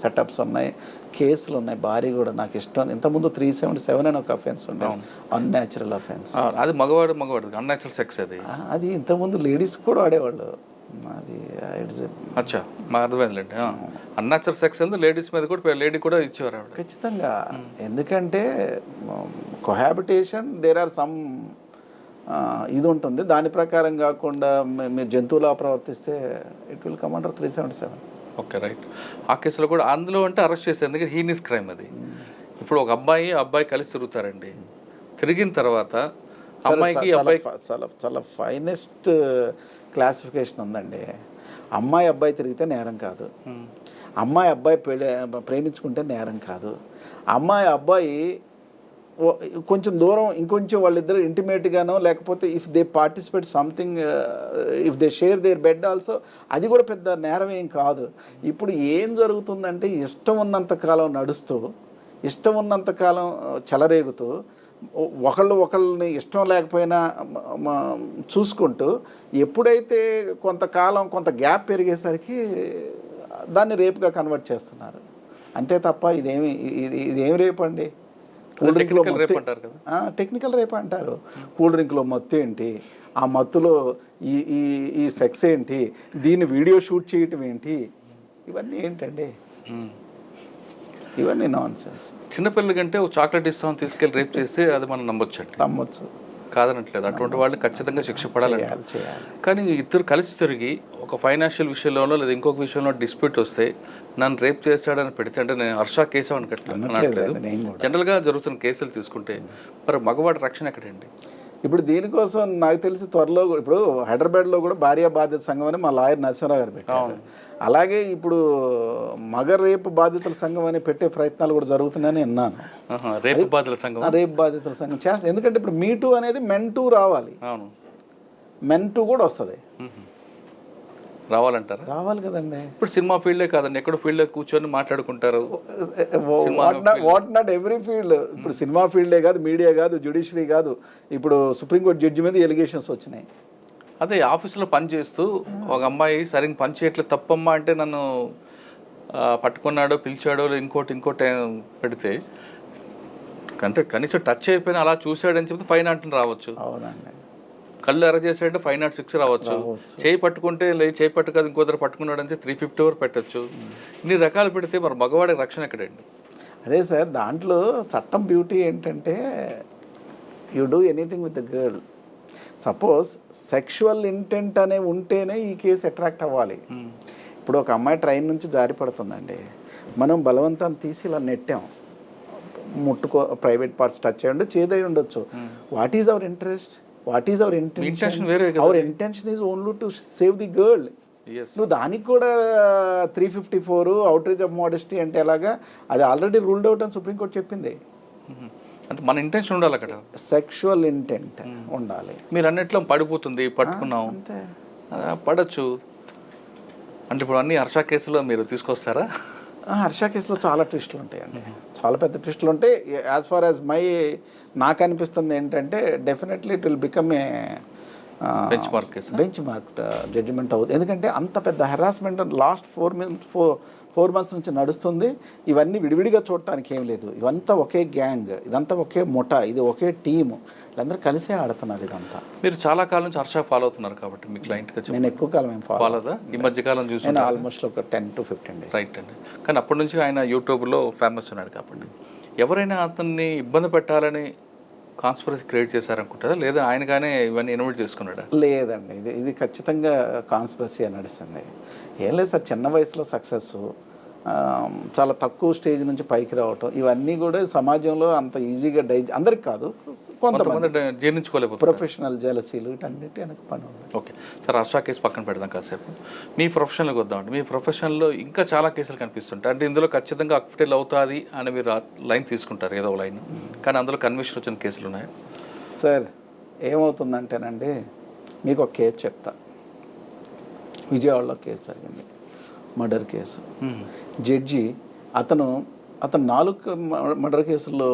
సెటప్స్ ఉన్నాయి, కేసులు ఉన్నాయి. భార్య కూడా నాకు ఇష్టం. ఇంతకుముందు 377 అని ఒక అఫెన్స్ ఉండే, అన్యాచురల్ అఫెన్స్. అది మగవాడు అన్యాచురల్ సెక్స్. అది ఇంతకుముందు లేడీస్ కూడా ఆడేవాళ్ళు. అది అచ్చా మా అర్థమైందిలేండి. అన్యాచురల్ సెక్స్ అందు లేడీస్ మీద కూడా లేడీ కూడా ఇచ్చేవారు ఖచ్చితంగా. ఎందుకంటే కొహాబిటేషన్ దేర్ ఆర్ సమ్ ఇది ఉంటుంది, దాని ప్రకారం కాకుండా మీరు జంతువులా ప్రవర్తిస్తే it will come under 377. Okay right. ఆ కేసులో కూడా అందులో అంటే అరెస్ట్ చేసేది, ఎందుకంటే హీనియస్ క్రైమ్ అది. ఇప్పుడు ఒక అబ్బాయి కలిసి తిరుగుతారండి, తిరిగిన తర్వాత అమ్మాయికి చాలా ఫైనెస్ట్ క్లాసిఫికేషన్ ఉందండి. అమ్మాయి అబ్బాయి తిరిగితే నేరం కాదు, అమ్మాయి అబ్బాయి ప్రేమించుకుంటే నేరం కాదు, అమ్మాయి అబ్బాయి కొంచెం దూరం ఇంకొంచెం వాళ్ళిద్దరు ఇంటిమేట్గానో లేకపోతే if they participate something, if they share their bed also, అది కూడా పెద్ద నేరం ఏం కాదు. ఇప్పుడు ఏం జరుగుతుందంటే ఇష్టం ఉన్నంతకాలం నడుస్తూ, ఇష్టం ఉన్నంతకాలం చెలరేగుతూ, ఒకళ్ళని ఇష్టం లేకపోయినా చూసుకుంటూ, ఎప్పుడైతే కొంతకాలం కొంత గ్యాప్ పెరిగేసరికి దాన్ని రేపుగా కన్వర్ట్ చేస్తున్నారు. అంతే తప్ప ఇదేమి రేపు అండి? కూల్ డ్రింక్లో టెక్నికల్ రేప్ అంటారు. కూల్ డ్రింక్లో మత్తు ఏంటి, ఆ మత్తులో ఈ సెక్స్ ఏంటి, దీన్ని వీడియో షూట్ చేయటం ఏంటి, ఇవన్నీ ఏంటండి? ఇవన్నీ నాన్ సెన్స్. చిన్నపిల్లల కంటే ఒక చాక్లెట్ ఇస్తామని తీసుకెళ్ళి రేప్ చేస్తే అది మనం నమ్మొచ్చు, కాదనట్లేదు. అటువంటి వాళ్ళు ఖచ్చితంగా శిక్ష పడాలి. కానీ ఇద్దరు కలిసి తిరిగి ఒక ఫైనాన్షియల్ విషయంలో లేదా ఇంకొక విషయంలో డిస్ప్యూట్ వస్తే నన్ను రేప్ చేశాడని పెడితే అంటే నేను హర్ష కేసు అనట్లేదు, జనరల్గా జరుగుతున్న కేసులు తీసుకుంటే మరి మగవాడి రక్షణ ఎక్కడండి? ఇప్పుడు దీనికోసం నాకు తెలిసి త్వరలో ఇప్పుడు హైదరాబాద్లో కూడా భార్య బాధ్యత సంఘం అని మా లాయర్ నరసింహరావు గారు పెట్టారు. అలాగే ఇప్పుడు మగ రేపు బాధితుల సంఘం అని పెట్టే ప్రయత్నాలు కూడా జరుగుతున్నాయని విన్నాను. రేపు బాధితుల సంఘం చేస్తా. ఎందుకంటే ఇప్పుడు మీ టూ అనేది మెన్ టూ రావాలి, మెన్ టూ కూడా వస్తుంది. రావాలంటారా? రావాలి కదండి. ఇప్పుడు సినిమా ఫీల్డే కాదండి, ఎక్కడో ఫీల్డ్ కూర్చొని మాట్లాడుకుంటారు. What not every field. ఇప్పుడు సినిమా ఫీల్డే కాదు, మీడియా కాదు, జ్యుడిషియరీ కాదు, ఇప్పుడు సుప్రీంకోర్టు జడ్జి మీద ఎలిగేషన్స్ వచ్చినాయి. అదే ఆఫీసులో పని చేస్తూ ఒక అమ్మాయి సరిగ్గా పని చేయట్లేదు తప్పమ్మా అంటే నన్ను పట్టుకున్నాడో పిలిచాడో ఇంకోటి పెడితే అంటే కనీసం టచ్ అయిపోయినా అలా చూశాడని చెప్తే 506 రావచ్చు. అవునండి. కళ్ళు ఎర్ర చేసాడంటే 506 రావచ్చు. చేయి పట్టుకుంటే చేయి పట్టుకాదు ఇంకోదరు పట్టుకున్నాడు అంటే 350 వరకు పెట్టచ్చు. ఇన్ని రకాలు పెడితే మరి మగవాడి రక్షణ ఎక్కడండి? అదే సార్, దాంట్లో చట్టం బ్యూటీ ఏంటంటే you do anything with the girl. Suppose sexual intent అనే ఉంటేనే ఈ కేసు అట్రాక్ట్ అవ్వాలి. ఇప్పుడు ఒక అమ్మాయి ట్రైన్ నుంచి జారి పడుతుందండి, మనం బలవంతాన్ని తీసి ఇలా నెట్టాం, ప్రైవేట్ పార్ట్స్ టచ్ అయ్యండి, చేదై ఉండొచ్చు. What is our interest? What is our intention? Our intention is only to save the girl. నువ్వు దానికి కూడా 354 అవుట్రీచ్ ఆఫ్ మోడెస్టీ అంటే ఎలాగా? అది ఆల్రెడీ రూల్డ్ అవుట్ అని సుప్రీంకోర్టు చెప్పింది. అంటే మన ఇంటెన్షన్ ఉండాలి అక్కడ, సెక్షువల్ ఇంటెంట్ ఉండాలి. మీరు అన్నిట్లో పడిపోతుంది పట్టుకున్నాం అంతే, పడచ్చు అంటే ఇప్పుడు అన్ని హర్ష కేసులో మీరు తీసుకొస్తారా? హర్ష కేసులో చాలా ట్విస్టులు ఉంటాయండి, చాలా పెద్ద ట్విస్టులు ఉంటాయి. యాజ్ ఫార్ యాజ్ నాకు అనిపిస్తుంది ఏంటంటే definitely it will become a benchmark case benchmark judgement అవుతుంది. ఎందుకంటే అంత పెద్ద హెరాస్మెంట్ లాస్ట్ 4 months నుంచి నడుస్తుంది. ఇవన్నీ విడివిడిగా చూడటానికి ఏం లేదు. ఇవంతా ఒకే గ్యాంగ్, ఇదంతా ఒకే ముఠా, ఇది ఒకే టీము, వీళ్ళందరూ కలిసే ఆడుతున్నారు ఇదంతా. మీరు చాలా కాలం నుంచి హర్ష ఫాలో అవుతున్నారు కాబట్టి మీ క్లయింట్గా నేను ఎక్కువ కాలం ఏం ఫాలో అవుదా? ఈ మధ్యకాలం చూసి నేను ఆల్మోస్ట్ ఒక 10 to 15 days. రైట్ అండి. కానీ అప్పటి నుంచి ఆయన యూట్యూబ్లో ఫేమస్ ఉన్నాడు కాబట్టి ఎవరైనా అతన్ని ఇబ్బంది పెట్టాలని కాన్స్పిరసీ క్రియేట్ చేశారనుకుంటారా, లేదా ఆయనగానే ఇవన్నీ ఇన్వైట్ చేసుకున్నాడా? లేదండి, ఇది ఖచ్చితంగా కాన్స్పిరసీ అని నడుస్తుంది. ఏం లేదు సార్, చిన్న వయసులో సక్సెస్, చాలా తక్కువ స్టేజ్ నుంచి పైకి రావటం, ఇవన్నీ కూడా సమాజంలో అంత ఈజీగా అందరికి కాదు, కొంతమంది జీర్ణించుకోలేకపోతే ప్రొఫెషనల్ జెలసీలు వీటన్నిటి వెనక పని ఉంది. ఓకే సార్, హర్ష కేసు పక్కన పెడదాం కాసేపు. మీ ప్రొఫెషన్లోకి వద్దామండి. మీ ప్రొఫెషన్లో ఇంకా చాలా కేసులు కనిపిస్తుంటాయి. అంటే ఇందులో ఖచ్చితంగా అక్విటల్ అవుతుంది అని మీరు లైన్ తీసుకుంటారు, ఏదో లైన్, కానీ అందులో కన్విక్షన్ వచ్చిన కేసులు ఉన్నాయి. సార్ ఏమవుతుందంటేనండి, మీకు ఒక కేసు చెప్తా. విజయవాడలో కేసు జరిగింది, మర్డర్ కేసు. జడ్జి అతను 4 మర్డర్ కేసుల్లో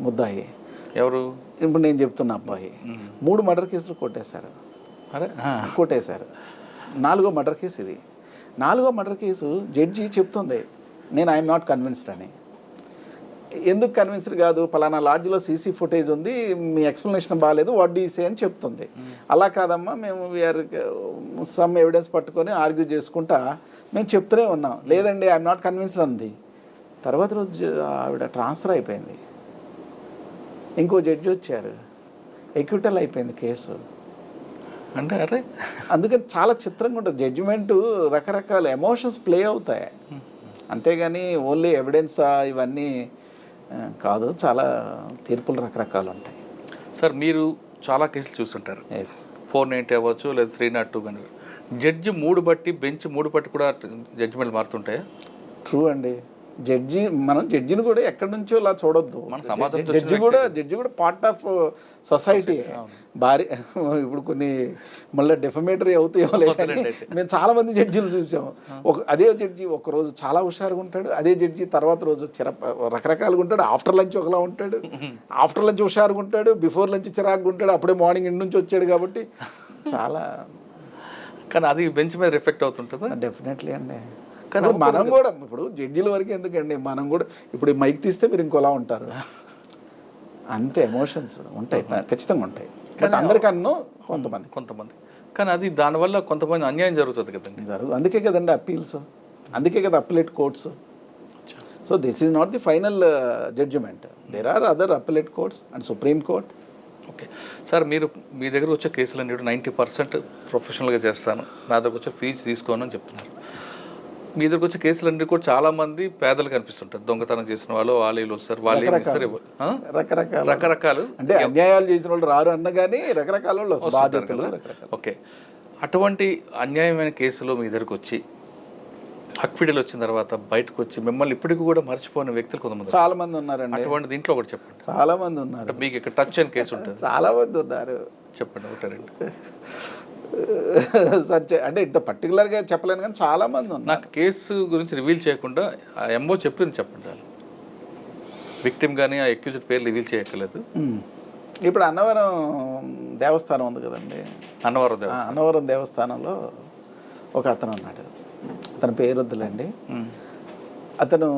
ముద్దాయి. ఎవరు? ఇప్పుడు నేను చెప్తున్న అబ్బాయి 3 మర్డర్ కేసులు కొట్టేశారు. 4వ మర్డర్ కేసు ఇది. 4వ మర్డర్ కేసు జడ్జి చెప్తుంది, నేను ఐఎమ్ నాట్ కన్విన్స్డ్ అని. ఎందుకు కన్విన్స్డ్ కాదు, పలానా లాడ్జ్లో సీసీ ఫుటేజ్ ఉంది, మీ ఎక్స్ప్లెనేషన్ బాగాలేదు, వాట్ డూ యూ సే అని చెప్తుంది. అలా కాదమ్మా, మేము వీఆర్ సమ్ ఎవిడెన్స్ పట్టుకొని ఆర్గ్యూ చేసుకుంటా మేము చెప్తూనే ఉన్నాం, లేదండి ఐఎమ్ నాట్ కన్విన్స్డ్ అంది. తర్వాత రోజు ఆవిడ ట్రాన్స్ఫర్ అయిపోయింది, ఇంకో జడ్జి వచ్చారు, ఎక్విటల్ అయిపోయింది కేసు. అంటే అరే అందుకని చాలా చిత్రంగా ఉంటుంది జడ్జిమెంటు, రకరకాల ఎమోషన్స్ ప్లే అవుతాయి, అంతేగాని ఓన్లీ ఎవిడెన్సా ఇవన్నీ కాదు, చాలా తీర్పులు రకరకాలు ఉంటాయి. సార్ మీరు చాలా కేసులు చూస్తుంటారు, 490 అవ్వచ్చు లేదా 302 కానీ. జడ్జి 3 బట్టి, బెంచ్ 3 బట్టి కూడా జడ్జిమెంట్ మారుతుంటాయా? ట్రూ అండి. మనం జడ్జిని కూడా ఎక్కడి నుంచో ఇలా చూడొద్దు. జడ్జి కూడా పార్ట్ ఆఫ్ సొసైటీ. భారీ ఇప్పుడు కొన్ని మళ్ళీ డెఫమేటరీ అవుతాయో లేదని మేము చాలా మంది జడ్జిలు చూసాము. అదే జడ్జి ఒక రోజు చాలా హుషారుగా ఉంటాడు, అదే జడ్జి తర్వాత రోజు రకరకాలుగా ఉంటాడు. ఆఫ్టర్ లంచ్ ఒకలా ఉంటాడు, ఆఫ్టర్ లంచ్ హుషారుగా ఉంటాడు, బిఫోర్ లంచ్ చిరాకుగా ఉంటాడు, అప్పుడే మార్నింగ్ ఇంటి నుంచి వచ్చాడు కాబట్టి చాలా. కానీ అది బెంచ్ మీద రిఫ్లెక్ట్ అవుతుంటుందా? డెఫినెట్లీ అండి. కానీ మనం కూడా ఇప్పుడు జడ్జిల వరకు ఎందుకండి, మనం కూడా ఇప్పుడు మైక్ తీస్తే మీరు ఇంకోలా ఉంటారు, అంతే. ఎమోషన్స్ ఉంటాయి, ఖచ్చితంగా ఉంటాయి, బట్ అందరికన్నా కొంతమంది. కానీ అది దానివల్ల కొంతమంది అన్యాయం జరుగుతుంది కదండి. అందుకే కదండి అప్పీల్స్, అందుకే కదా appellate courts. So this is not the final judgement, there are other appellate courts and supreme court. Okay sir, మీ దగ్గర వచ్చే కేసులన్నీ 90% ప్రొఫెషనల్గా చేస్తాను, నా దగ్గర వచ్చే ఫీజు తీసుకోను అని చెప్తున్నారు. మీ దగ్గరకు వచ్చే కేసులన్నీ కూడా చాలా మంది పేదలు కనిపిస్తుంటారు, దొంగతనం చేసిన వాళ్ళు వస్తారు, వాళ్ళు రకరకాలు, అంటే అన్యాయాలు చేసిన వాళ్ళు రారు అన్న కానీ రకరకాల వాళ్ళు బాధితులు. ఓకే, అటువంటి అన్యాయమైన కేసులో మీ దగ్గరకు వచ్చి అక్విడల్ వచ్చిన తర్వాత బయటకు వచ్చి మిమ్మల్ని ఇప్పటికి కూడా మర్చిపోయిన వ్యక్తులు కొంతమంది చాలా మంది ఉన్నారండి. అటువంటి దీంట్లో ఒకటి చెప్పండి. చాలా మంది ఉన్నారు. మీకు ఇక్కడ టచ్ అయిన కేసు ఉంటుంది? చాలా మంది ఉన్నారు. చెప్పండి, ఒకటారండి. అంటే ఇంత పర్టికులర్గా చెప్పలేను కానీ చాలా మంది ఉన్నారు. నాకు కేసు గురించి రివీల్ చేయకుండా ఎంఓ చెప్పింది చెప్పండి చాలు. విక్టిమ్ కానీ ఆ అక్యూజ్డ్ పేరు రివీల్ చేయక్కర్లేదు. ఇప్పుడు అన్నవరం దేవస్థానం ఉంది కదండి, అన్నవరం దేవస్థానంలో ఒక అతను ఉన్నాడు, అతని పేరు వద్దులేండి. అతను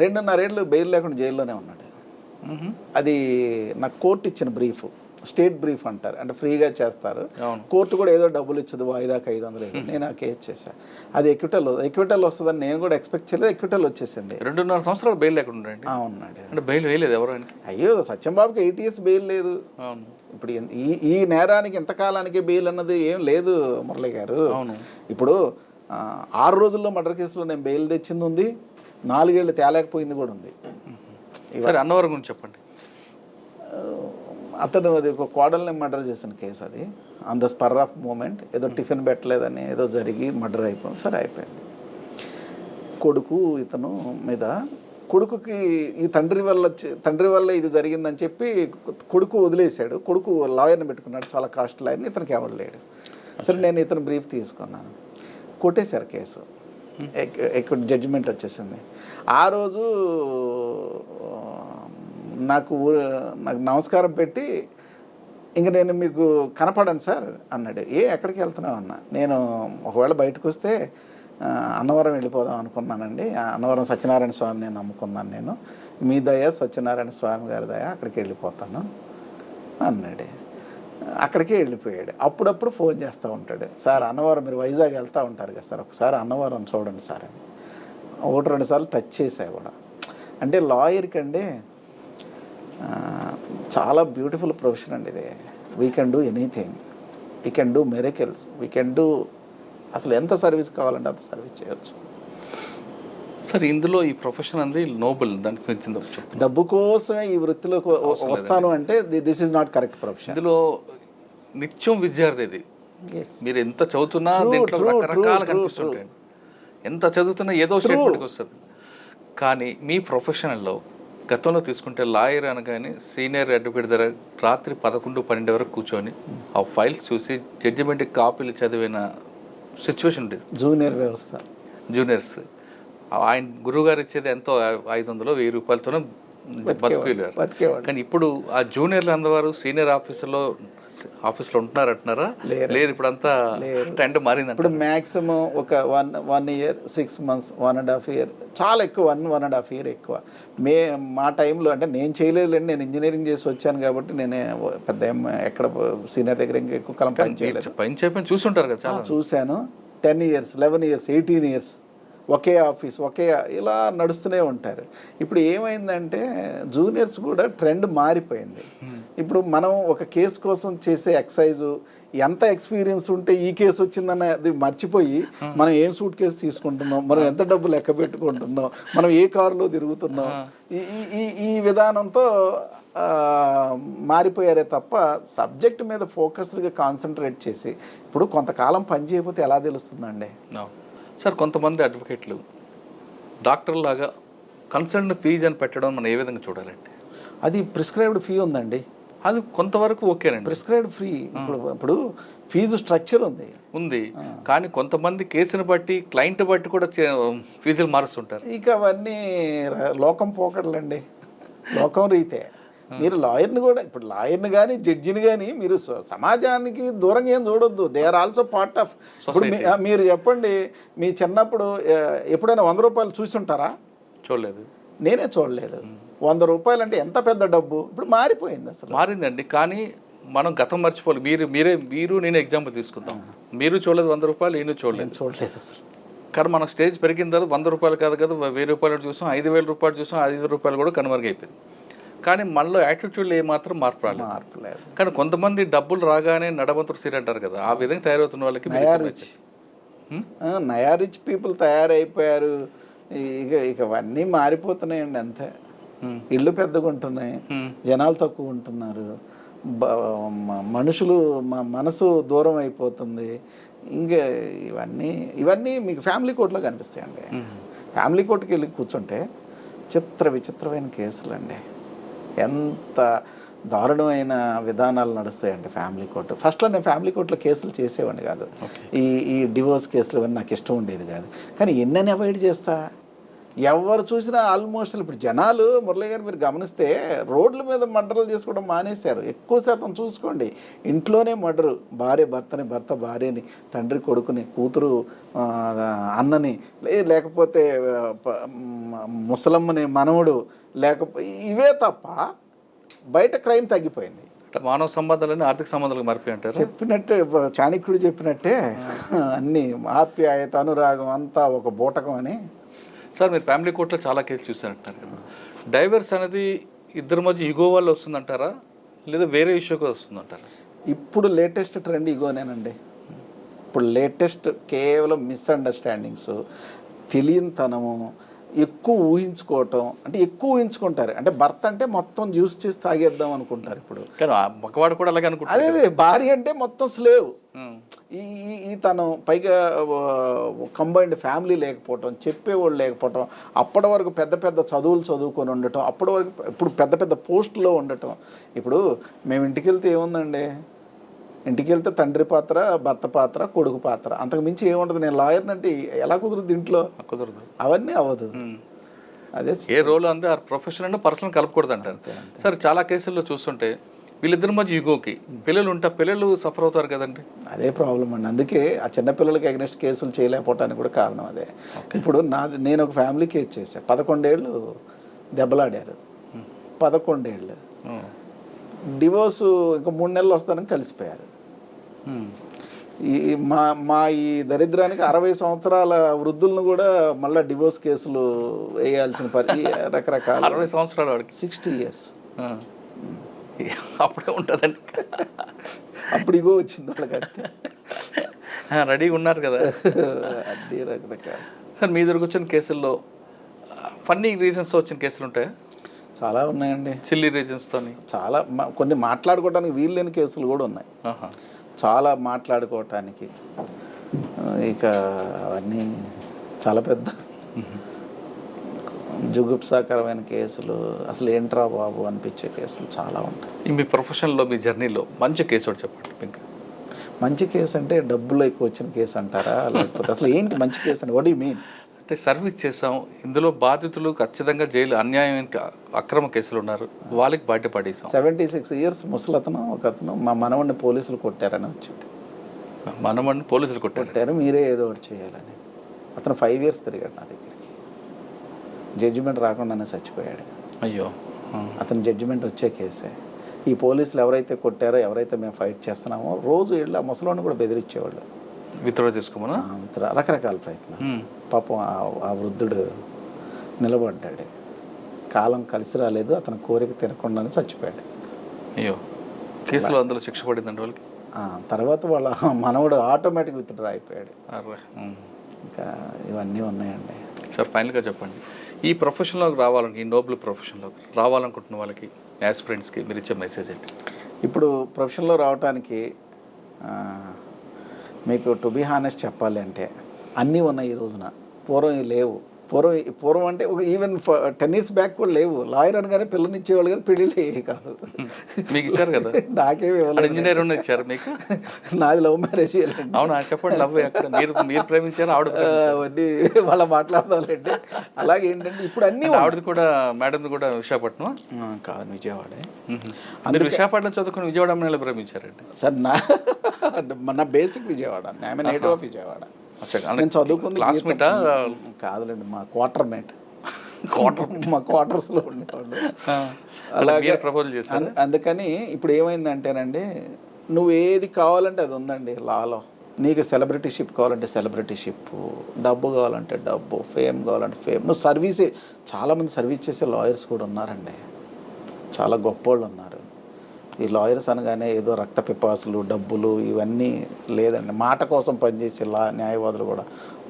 2.5 ఏళ్ళు బెయిల్ లేకుండా జైల్లోనే ఉన్నాడు. అది నాకు కోర్టు ఇచ్చిన బ్రీఫ్, స్టేట్ బ్రీఫ్ అంటారు, అంటే ఫ్రీగా చేస్తారు. కోర్టు కూడా ఏదో డబ్బులు ఇచ్చదు, వాయిదాకి 500. నేను ఆ కేసు చేశాను, అది ఎక్విటల్ వస్తుందని నేను కూడా ఎక్స్పెక్ట్ చేయలేదు. ఎక్విటల్ వచ్చేసింది. 2.5 సంవత్సరాలు బెయిల్ లేకుండా అవునండి. అంటే బెయిల్ వేయలేదు ఎవరు? అయ్యో, సత్యంబాబుకి 8 years బెయిల్ లేదు. ఇప్పుడు ఈ నేరానికి ఎంతకాలానికి బెయిల్ అన్నది ఏం లేదు మురళి గారు. ఇప్పుడు 6 రోజుల్లో మర్డర్ కేసులో నేను బెయిల్ తెచ్చింది ఉంది, 4 ఏళ్ళు తేలేకపోయింది కూడా ఉంది. అన్నవరం గురించి చెప్పండి. అతను అది ఒక కోడల్ని మర్డర్ చేసిన కేసు, అది on the spur of moment, ఏదో టిఫిన్ పెట్టలేదని ఏదో జరిగి మర్డర్ అయిపోయింది. సరే అయిపోయింది. కొడుకు ఇతను మీద, కొడుకుకి ఈ తండ్రి వల్ల ఇది జరిగిందని చెప్పి కొడుకు వదిలేశాడు. కొడుకు లాయర్ని పెట్టుకున్నాడు, చాలా కాస్ట్ లాయర్ని, ఇతనికి ఎవరు లేడు. సరే నేను ఇతను బ్రీఫ్ తీసుకున్నాను, కొట్టేశారు కేసు, ఎక్కువ జడ్జిమెంట్ వచ్చేసింది. ఆ రోజు నాకు నమస్కారం పెట్టి ఇంక నేను మీకు కనపడను సార్ అన్నాడు. ఎక్కడికి వెళ్తున్నావు అన్న. నేను ఒకవేళ బయటకు వస్తే అన్నవరం వెళ్ళిపోదాం అనుకున్నానండి. అన్నవరం సత్యనారాయణ స్వామి నేను నమ్ముకున్నాను. నేను మీ దయ సత్యనారాయణ స్వామి గారి దయ అక్కడికి వెళ్ళిపోతాను అన్నాడు. అక్కడికే వెళ్ళిపోయాడు. అప్పుడప్పుడు ఫోన్ చేస్తూ ఉంటాడు, సార్ అన్నవరం మీరు వైజాగ్ వెళ్తూ ఉంటారు కదా సార్, ఒకసారి అన్నవరం చూడండి సార్ అని. 1-2 సార్లు టచ్ చేశా కూడా. అంటే లాయర్కి అండి చాలా బ్యూటిఫుల్ ప్రొఫెషన్ అండి ఇది. We can do anything, we can do miracles, we can do, అసలు ఎంత సర్వీస్ కావాలంటే అంత సర్వీస్ చేయొచ్చు. సార్ ఇందులో ఈ ప్రొఫెషన్ అనేది నోబెల్, దానికి పెంచింది డబ్బు కోసమే ఈ వృత్తిలోకి వస్తాను అంటే this is not correct profession. ఇందులో నిత్యం విద్యార్థి ఇది. మీరు ఎంత చదువుతున్నా దీంట్లో రకరకాలు కనిపిస్తుంటాయి. ఎంత చదువుతున్నా ఏదో స్టేట్మెంట్కి వస్తుంది. కానీ మీ ప్రొఫెషనల్లో గతంలో తీసుకుంటే లాయర్ అనగానే సీనియర్ అడ్వకేట్ దగ్గర రాత్రి 11-12 వరకు కూర్చొని ఆ ఫైల్స్ చూసి జడ్జిమెంట్ కాపీలు చదివిన సిచ్యువేషన్ ఉండేది. జూనియర్ వ్యవస్థ, జూనియర్స్ ఆయన గురువు గారు ఇచ్చేది ఎంతో 500-1000 రూపాయలతోనే బతికేవారు. కానీ ఇప్పుడు ఆ జూనియర్లు అందవారు సీనియర్ ఆఫీస్లో ఉంటున్నారంటున్నారా? లేదు, ఇప్పుడు అంతా ట్రెండ్ మారింది. ఇప్పుడు మ్యాక్సిమం ఒక 1 year 6 months 1.5 year చాలా ఎక్కువ, 1.5 year ఎక్కువ. మా టైంలో అంటే నేను చేయలేదులేండి, నేను ఇంజనీరింగ్ చేసి వచ్చాను కాబట్టి నేనే పెద్ద ఎక్కడ సీనియర్ దగ్గర ఇంకా ఎక్కువ కాలం పని చేయలేదు. పని చెప్పని చూసుంటారు కదా, చూశాను. 10 years 11 years 18 years ఒకే ఆఫీస్ ఇలా నడుస్తూనే ఉంటారు. ఇప్పుడు ఏమైందంటే జూనియర్స్ కూడా ట్రెండ్ మారిపోయింది. ఇప్పుడు మనం ఒక కేసు కోసం చేసే ఎక్సైజు ఎంత ఎక్స్పీరియన్స్ ఉంటే ఈ కేసు వచ్చిందన్న అది మర్చిపోయి మనం ఏం సూట్ కేసు తీసుకుంటున్నాం, మనం ఎంత డబ్బు లెక్క పెట్టుకుంటున్నాం, మనం ఏ కారులో తిరుగుతున్నాం, ఈ విధానంతో మారిపోయారే తప్ప సబ్జెక్ట్ మీద ఫోకస్డ్గా కాన్సన్ట్రేట్ చేసి ఇప్పుడు కొంతకాలం పని చేయకపోతే ఎలా తెలుస్తుందండి? సార్ కొంతమంది అడ్వకేట్లు డాక్టర్లాగా కన్సర్న్ ఫీజు అని పెట్టడం మనం ఏ విధంగా చూడాలండి? అది ప్రిస్క్రైబ్డ్ ఫీ ఉందండి, అది కొంతవరకు ఓకేనండి. ప్రిస్క్రైబ్డ్ ఫీ ఇప్పుడు ఫీజు స్ట్రక్చర్ ఉంది. కానీ కొంతమంది కేసుని బట్టి క్లయింట్ బట్టి కూడా ఫీజులు మారుస్తుంటారు. ఇక అవన్నీ లోకం పోకడలండి, లోకం రీతే. మీరు లాయర్ని కూడా, ఇప్పుడు లాయర్ని కానీ జడ్జిని కానీ మీరు సమాజానికి దూరంగా ఏం చూడొద్దు. They are also part of. ఇప్పుడు మీరు చెప్పండి, మీ చిన్నప్పుడు ఎప్పుడైనా 100 రూపాయలు చూసి ఉంటారా? చూడలేదు, నేనే చూడలేదు. 100 రూపాయలు అంటే ఎంత పెద్ద డబ్బు. ఇప్పుడు మారిపోయింది, అసలు మారిందండి. కానీ మనం గతం మర్చిపోవాలి. మీరు నేను ఎగ్జాంపుల్ తీసుకుందాం. మీరు చూడలేదు 100 రూపాయలు, నేను చూడలేదు అసలు. కానీ మనం స్టేజ్ పెరిగిన తర్వాత 100 రూపాయలు కాదు కదా, 1000 రూపాయలు చూసాం, 5000 రూపాయలు చూసాం, 5,000 రూపాయలు కూడా కన్వర్గైపోయింది. కానీ మనలో యాటిట్యూడ్లో ఏమాత్రం మార్పు రాలేదు. కానీ కొంతమంది డబ్బులు రాగానే నడవంతుడు సీర్ అంటారు కదా, ఆ విధంగా తయారవుతున్న వాళ్ళకి నయా రిచ్ పీపుల్ తయారైపోయారు. ఇక అవన్నీ మారిపోతున్నాయండి అంతే. ఇళ్ళు పెద్దగా ఉంటున్నాయి, జనాలు తక్కువ ఉంటున్నారు, మనుషులు మనసు దూరం అయిపోతుంది. ఇంకా ఇవన్నీ మీకు ఫ్యామిలీ కోర్టులో కనిపిస్తాయండి. ఫ్యామిలీ కోర్టుకి వెళ్ళి కూర్చుంటే విచిత్రమైన కేసులు అండి. ఎంత దారుణమైన విధానాలు నడుస్తాయండి ఫ్యామిలీ కోర్టు. ఫస్ట్లో నేను ఫ్యామిలీ కోర్టులో కేసులు చేసేవాడిని కాదు. ఈ డివోర్స్ కేసులు ఇవన్నీ నాకు ఇష్టం ఉండేది కాదు. కానీ ఎన్నని అవాయిడ్ చేస్తా. ఎవరు చూసినా ఆల్మోస్ట్ ఇప్పుడు జనాలు, మురళి గారు మీరు గమనిస్తే రోడ్ల మీద మర్డర్లు చేసుకోవడం మానేశారు. ఎక్కువ శాతం చూసుకోండి ఇంట్లోనే మర్డరు. భార్య భర్తని, భర్త భార్యని, తండ్రి కొడుకుని, కూతురు అన్నని, లేకపోతే ముసలమ్మని మనవడు, లేకపోతే ఇవే తప్ప బయట క్రైమ్ తగ్గిపోయింది. మానవ సంబంధాలని ఆర్థిక సంబంధాలకు మారిపోయి అంటారు. చెప్పినట్టే చాణక్యుడు చెప్పినట్టే అన్ని ఆప్యాయత అనురాగం అంతా ఒక బూటకం అని. సార్ మీరు ఫ్యామిలీ కోర్టులో చాలా కేసులు చూసారంటారు కదా, డైవర్స్ అనేది ఇద్దరి మధ్య ఈగో వల్ల వస్తుందంటారా, లేదా వేరే ఇష్యూగా వస్తుందంటారా? ఇప్పుడు లేటెస్ట్ ట్రెండ్ ఈగోనేనండి. ఇప్పుడు లేటెస్ట్ కేవలం మిస్అండర్స్టాండింగ్స్, తెలియనితనము, ఎక్కువ ఊహించుకోవటం. అంటే ఎక్కువ ఊహించుకుంటారు. అంటే భర్త అంటే మొత్తం జ్యూస్ చేసి తాగేద్దాం అనుకుంటారు ఇప్పుడు. మగవాడు కూడా అలాగే అనుకుంటారు. అదే భార్య అంటే మొత్తం స్లేవ్. ఈ తను పైగా కంబైన్డ్ ఫ్యామిలీ లేకపోవటం, చెప్పేవాళ్ళు లేకపోవటం, అప్పటి వరకు పెద్ద పెద్ద చదువులు చదువుకొని ఉండటం, అప్పటి వరకు ఇప్పుడు పెద్ద పెద్ద పోస్టులో ఉండటం. ఇప్పుడు మేము ఇంటికి వెళ్తే ఏముందండి, ఇంటికి వెళ్తే తండ్రి పాత్ర, భర్త పాత్ర, కొడుకు పాత్ర, అంతకు మించి ఏముంటుంది. నేను లాయర్ని అంటే ఎలా కుదురుద్ది ఇంట్లో? కుదరదు, అవన్నీ అవ్వదు. అదే ఏ రోల్ అంతే ఆ ప్రొఫెషన్ అంటే పర్సనల్ కలపకూడదు అంటారు. సరే చాలా కేసుల్లో చూస్తుంటే వీళ్ళిద్దరి మధ్య యుగోకి పిల్లలు ఉంటే పిల్లలు సఫర్ అవుతారు కదండి. అదే ప్రాబ్లం అండి. అందుకే ఆ చిన్నపిల్లలకి అగ్నెస్ట్ కేసులు చేయలేకపోవటానికి కూడా కారణం అదే. ఇప్పుడు నేను ఒక ఫ్యామిలీ కేసు చేశాను. 11 ఏళ్ళు దెబ్బలాడారు. 11 ఏళ్ళు డివోర్సు ఇంకా 3 నెలలు వస్తానని కలిసిపోయారు. ఈ ఈ దరిద్రానికి 60 సంవత్సరాల వృద్ధులను కూడా మళ్ళీ డివోర్స్ కేసులు వేయాల్సిన రకరకాల 60 సంవత్సరాలు వాడికి 60 years అప్పుడే ఉంటుందండి. అప్పుడు ఇగో వచ్చింది వాళ్ళకి అంతే. రెడీగా ఉన్నారు కదా అన్నీ రకరకాల. సార్ మీ దగ్గరకు వచ్చిన కేసుల్లో ఫన్నీ రీజన్స్తో వచ్చిన కేసులు ఉంటాయా? చాలా ఉన్నాయండి. సిల్లీ రీజన్స్తో చాలా కొన్ని మాట్లాడుకోవడానికి వీలు లేని కేసులు కూడా ఉన్నాయి. చాలా మాట్లాడుకోవటానికి ఇక అవన్నీ చాలా పెద్ద జుగుప్సాకరమైన కేసులు, అసలు ఏంట్రా బాబు అనిపించే కేసులు చాలా ఉంటాయి. మీ ప్రొఫెషన్లో మీ జర్నీలో మంచి కేసు ఒకటి చెప్పండి. ఇంకా మంచి కేసు అంటే డబ్బులు ఎక్కువ వచ్చిన కేసు అంటారా, లేకపోతే అసలు ఏంటి మంచి కేసు అంటే వాట్ యు మీన్? అంటే సర్వీస్ చేసాం, ఇందులో బాధితులు ఖచ్చితంగా జైలు అన్యాయం అక్రమ కేసులు ఉన్నారు, వాళ్ళకి బయటపడేసాం. 76 years ముసలతను ఒక అతను మా మనవడిని పోలీసులు కొట్టారని వచ్చింది. మనవడిని పోలీసులు కొట్టారు, మీరే ఏదో ఒకటి చేయాలని. అతను 5 years తిరిగాడు నా దగ్గరికి. జడ్జిమెంట్ రాకుండానే చచ్చిపోయాడు. అయ్యో. అతను జడ్జిమెంట్ వచ్చే కేసే. ఈ పోలీసులు ఎవరైతే కొట్టారో, ఎవరైతే మేము ఫైట్ చేస్తున్నామో రోజు వెళ్ళి ఆ ముసలోని కూడా బెదిరించేవాళ్ళు. విత్డ్రా చేసుకోమన్నా రకరకాల ప్రయత్నం. పాపం ఆ వృద్ధుడు నిలబడ్డాడు. కాలం కలిసి రాలేదు, అతని కోరిక తినకుండానే చచ్చిపోయాడు. అయ్యో. కేసులో అందులో శిక్ష పడిందండి వాళ్ళకి. తర్వాత వాళ్ళ మనవడు ఆటోమేటిక్ విత్డ్రా అయిపోయాడు. ఇంకా ఇవన్నీ ఉన్నాయండి. సార్ ఫైనల్గా చెప్పండి, ఈ ప్రొఫెషన్లోకి రావాలని, ఈ నోబుల్ ప్రొఫెషన్లోకి రావాలనుకుంటున్న వాళ్ళకి, యాస్పిరెంట్స్కి మీరు ఇచ్చే మెసేజ్ ఏంటి? ఇప్పుడు ప్రొఫెషన్లో రావడానికి మీకు టు బీ హానెస్ట్ చెప్పాలి అంటే అన్నీ ఉన్నాయి ఈ రోజున. పూర్వం లేవు. పూర్వం అంటే ఒక ఈవెన్ 10 years బ్యాక్ కూడా లేవు. లాయర్ అనగానే పిల్లనిచ్చేవాళ్ళు కదా, పెళ్ళిళ్ళే కాదు. మీకు ఇచ్చారు కదా? నాకేమి ఇంజనీర్ ఇచ్చారు మీకు? నాది లవ్ మ్యారేజ్. అవునా, చెప్పండి. లవ్ ఎక్కడ మీరు ప్రేమించారు? ఆవిడ అవన్నీ వాళ్ళ మాట్లాడదాలంటే అలాగే ఏంటంటే ఇప్పుడు అన్నీ. ఆవిడది కూడా, మేడం కూడా విశాఖపట్నం కాదు, విజయవాడే. అందరూ విశాఖపట్నం చదువుకుని విజయవాడ అమ్మాయిలు ప్రేమించారండి. సార్ నా basic Vijayawada, I'm native of Vijayawada. నేను చదువుకుంది కాదులేండి, మా క్వార్టర్ మేట్. మా క్వార్టర్స్లో ఉండేవాళ్ళు. అలాగే ప్రపోజల్ చేశారు. అందుకని ఇప్పుడు ఏమైందంటేనండి, నువ్వు ఏది కావాలంటే అది ఉందండి లాలో. నీకు సెలబ్రిటీషిప్ కావాలంటే సెలబ్రిటీషిప్, డబ్బు కావాలంటే డబ్బు, ఫేమ్ కావాలంటే ఫేమ్. నువ్వు సర్వీసే. చాలామంది సర్వీస్ చేసే లాయర్స్ కూడా ఉన్నారండి, చాలా గొప్పోళ్ళు ఉన్నారు. ఈ లాయర్స్ అనగానే ఏదో రక్త పిపాసులు, డబ్బులు ఇవన్నీ లేదండి. మాట కోసం పనిచేసే న్యాయవాదులు కూడా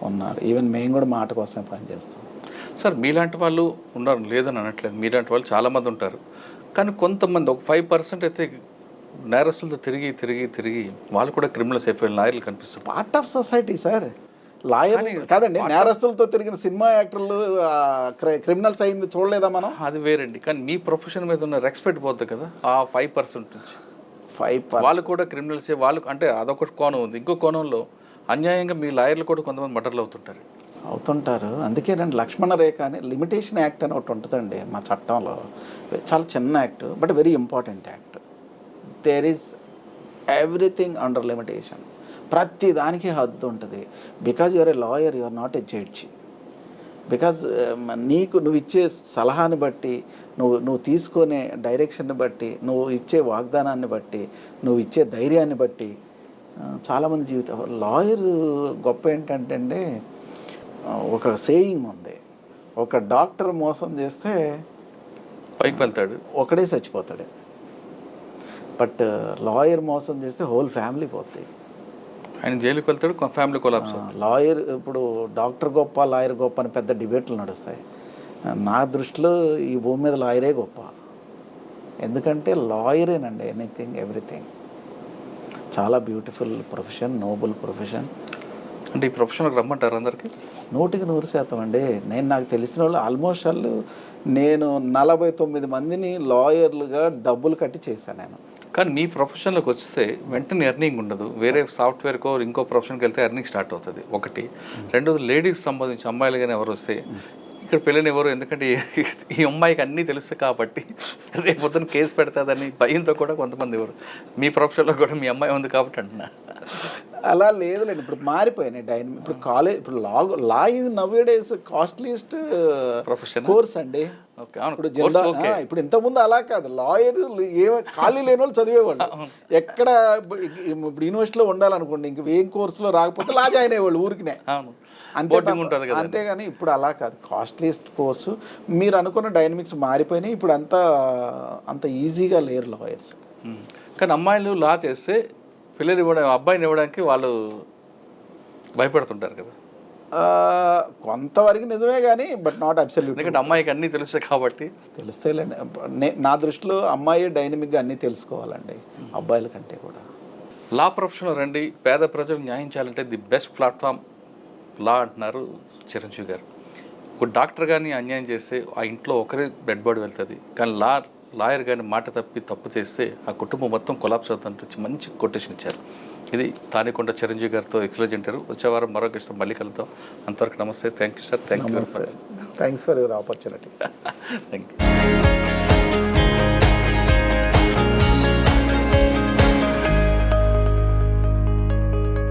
ఉన్నారు. ఈవెన్ మేము కూడా మాట కోసమే పనిచేస్తాం. సార్ మీలాంటి వాళ్ళు ఉన్నారు, లేదని అనట్లేదు, మీలాంటి వాళ్ళు చాలామంది ఉంటారు. కానీ కొంతమంది ఒక 5% అయితే నేరస్తులతో తిరిగి తిరిగి తిరిగి వాళ్ళు కూడా క్రిమినల్స్ అయిపోయిన లాయర్లు కనిపిస్తారు. Part of society sir. Lawyer కాదండి, నేరస్తులతో తిరిగిన సినిమా యాక్టర్లు క్రిమినల్స్ అయింది చూడలేదా మనం? అది వేరండి. కానీ మీ ప్రొఫెషన్ మీద ఉన్న రెస్పెక్ట్ పోతుంది కదా ఆ 5% నుంచి. 5% వాళ్ళు కూడా క్రిమినల్సే. వాళ్ళు అంటే అదొక కోణం ఉంది. ఇంకో కోణంలో అన్యాయంగా మీ లాయర్లు కూడా కొంతమంది మర్డర్లు అవుతుంటారు. అందుకేనండి లక్ష్మణ రేఖ అని లిమిటేషన్ యాక్ట్ అని ఒకటి ఉంటుందండి మా చట్టంలో. చాలా చిన్న act, but very important act. There is everything under limitation. ప్రతి దానికి హద్దు ఉంటుంది. Because you are a lawyer, you are not a judge. Because నువ్వు ఇచ్చే సలహాని బట్టి, నువ్వు తీసుకునే డైరెక్షన్ని బట్టి, నువ్వు ఇచ్చే వాగ్దానాన్ని బట్టి, నువ్వు ఇచ్చే ధైర్యాన్ని బట్టి చాలామంది జీవితం. లాయర్ గొప్ప ఏంటంటే అండి, ఒక సేయింగ్ ఉంది, ఒక డాక్టర్ మోసం చేస్తే పైకి వెళ్తాడు, ఒకడే చచ్చిపోతాడు. బట్ లాయర్ మోసం చేస్తే హోల్ ఫ్యామిలీ పోతాయి. ఆయన జైలుకి వెళ్తాడు, ఫ్యామిలీ కొలాప్స్. లాయర్ ఇప్పుడు డాక్టర్ గొప్ప, లాయర్ గొప్ప అని పెద్ద డిబేట్లు నడుస్తాయి. నా దృష్టిలో ఈ భూమి మీద లాయరే గొప్ప. ఎందుకంటే లాయరేనండి ఎనీథింగ్ ఎవ్రీథింగ్. చాలా బ్యూటిఫుల్ ప్రొఫెషన్, నోబుల్ ప్రొఫెషన్. అంటే ఈ ప్రొఫెషన్కి రమ్మంటారు అందరికీ? 100% అండి. నాకు తెలిసిన వాళ్ళు ఆల్మోస్ట్ నేను 49 మందిని లాయర్లుగా డబ్బులు కట్టి చేశాను నేను. కానీ మీ ప్రొఫెషన్లోకి వస్తే వెంటనే ఎర్నింగ్ ఉండదు. వేరే సాఫ్ట్వేర్కో ఇంకో ప్రొఫెషన్కి వెళ్తే ఎర్నింగ్ స్టార్ట్ అవుతుంది ఒకటి. రెండోది లేడీస్ సంబంధించి అమ్మాయిలు కానీ ఎవరు వస్తే ఇక్కడ పెళ్ళని ఎవరు, ఎందుకంటే ఈ అమ్మాయికి అన్నీ తెలుసు కాబట్టి రేపు పొద్దున్న కేసు పెడతాదని భయంతో కూడా కొంతమంది ఎవరు. మీ ప్రొఫెషన్లో కూడా మీ అమ్మాయి ఉంది కాబట్టి అంటున్నా. అలా లేదులేండి, ఇప్పుడు మారిపోయినాయి డైనమిక్. ఇప్పుడు కాలేజ్, ఇప్పుడు law is now days costliest profession course అండి. ఓకే, అవును. ఇప్పుడు ఇప్పుడు ఇంతకుముందు అలా కాదు, లాయర్ ఖాళీ లేని వాళ్ళు చదివేవాళ్ళు. ఎక్కడ ఇప్పుడు యూనివర్సిటీలో ఉండాలనుకోండి, ఇంక ఏం కోర్సులో రాకపోతే లా జాయిన్ అయ్యేవాళ్ళు ఊరికినే. అవును, అంతేగాని ఇప్పుడు అలా కాదు, కాస్ట్లీస్ట్ కోర్సు. మీరు అనుకున్న డైనమిక్స్ మారిపోయినాయి. ఇప్పుడు అంత ఈజీగా లేరు లాయర్స్. కానీ అమ్మాయిలు లా చేస్తే పిల్లలు ఇవ్వడం, అబ్బాయిని ఇవ్వడానికి వాళ్ళు భయపడుతుంటారు కదా. కొంతవరకు నిజమే కానీ బట్ నాట్ అబ్సల్యూట్. ఎందుకంటే అమ్మాయికి అన్నీ తెలుసు కాబట్టి. తెలుస్తాయిలేండి. నా దృష్టిలో అమ్మాయి డైనమిక్గా అన్నీ తెలుసుకోవాలండి అబ్బాయిల కంటే కూడా. లా ప్రొఫెషన్లో రండి, పేద ప్రజలకు న్యాయం చేయాలంటే ది బెస్ట్ ప్లాట్ఫామ్ లా అంటున్నారు చిరంజీవి గారు. ఒక డాక్టర్ కానీ అన్యాయం చేస్తే ఆ ఇంట్లో ఒకరే డెడ్ బాడీ వెళ్తుంది, కానీ లాయర్ కానీ మాట తప్పు చేస్తే ఆ కుటుంబం మొత్తం కొలాప్స్ అవుతుంటే మంచి కొటేషన్ ఇచ్చారు. ఇది తానికొండ చిరంజీవి గారితో ఎక్స్ప్లెయిన్ చేశారు. వచ్చే వారం మరొక ఇష్టం మళ్ళీ కలుద్దాం. అంతవరకు నమస్తే. Thank you sir. Thank you very much. Thanks for your opportunity. Thank you.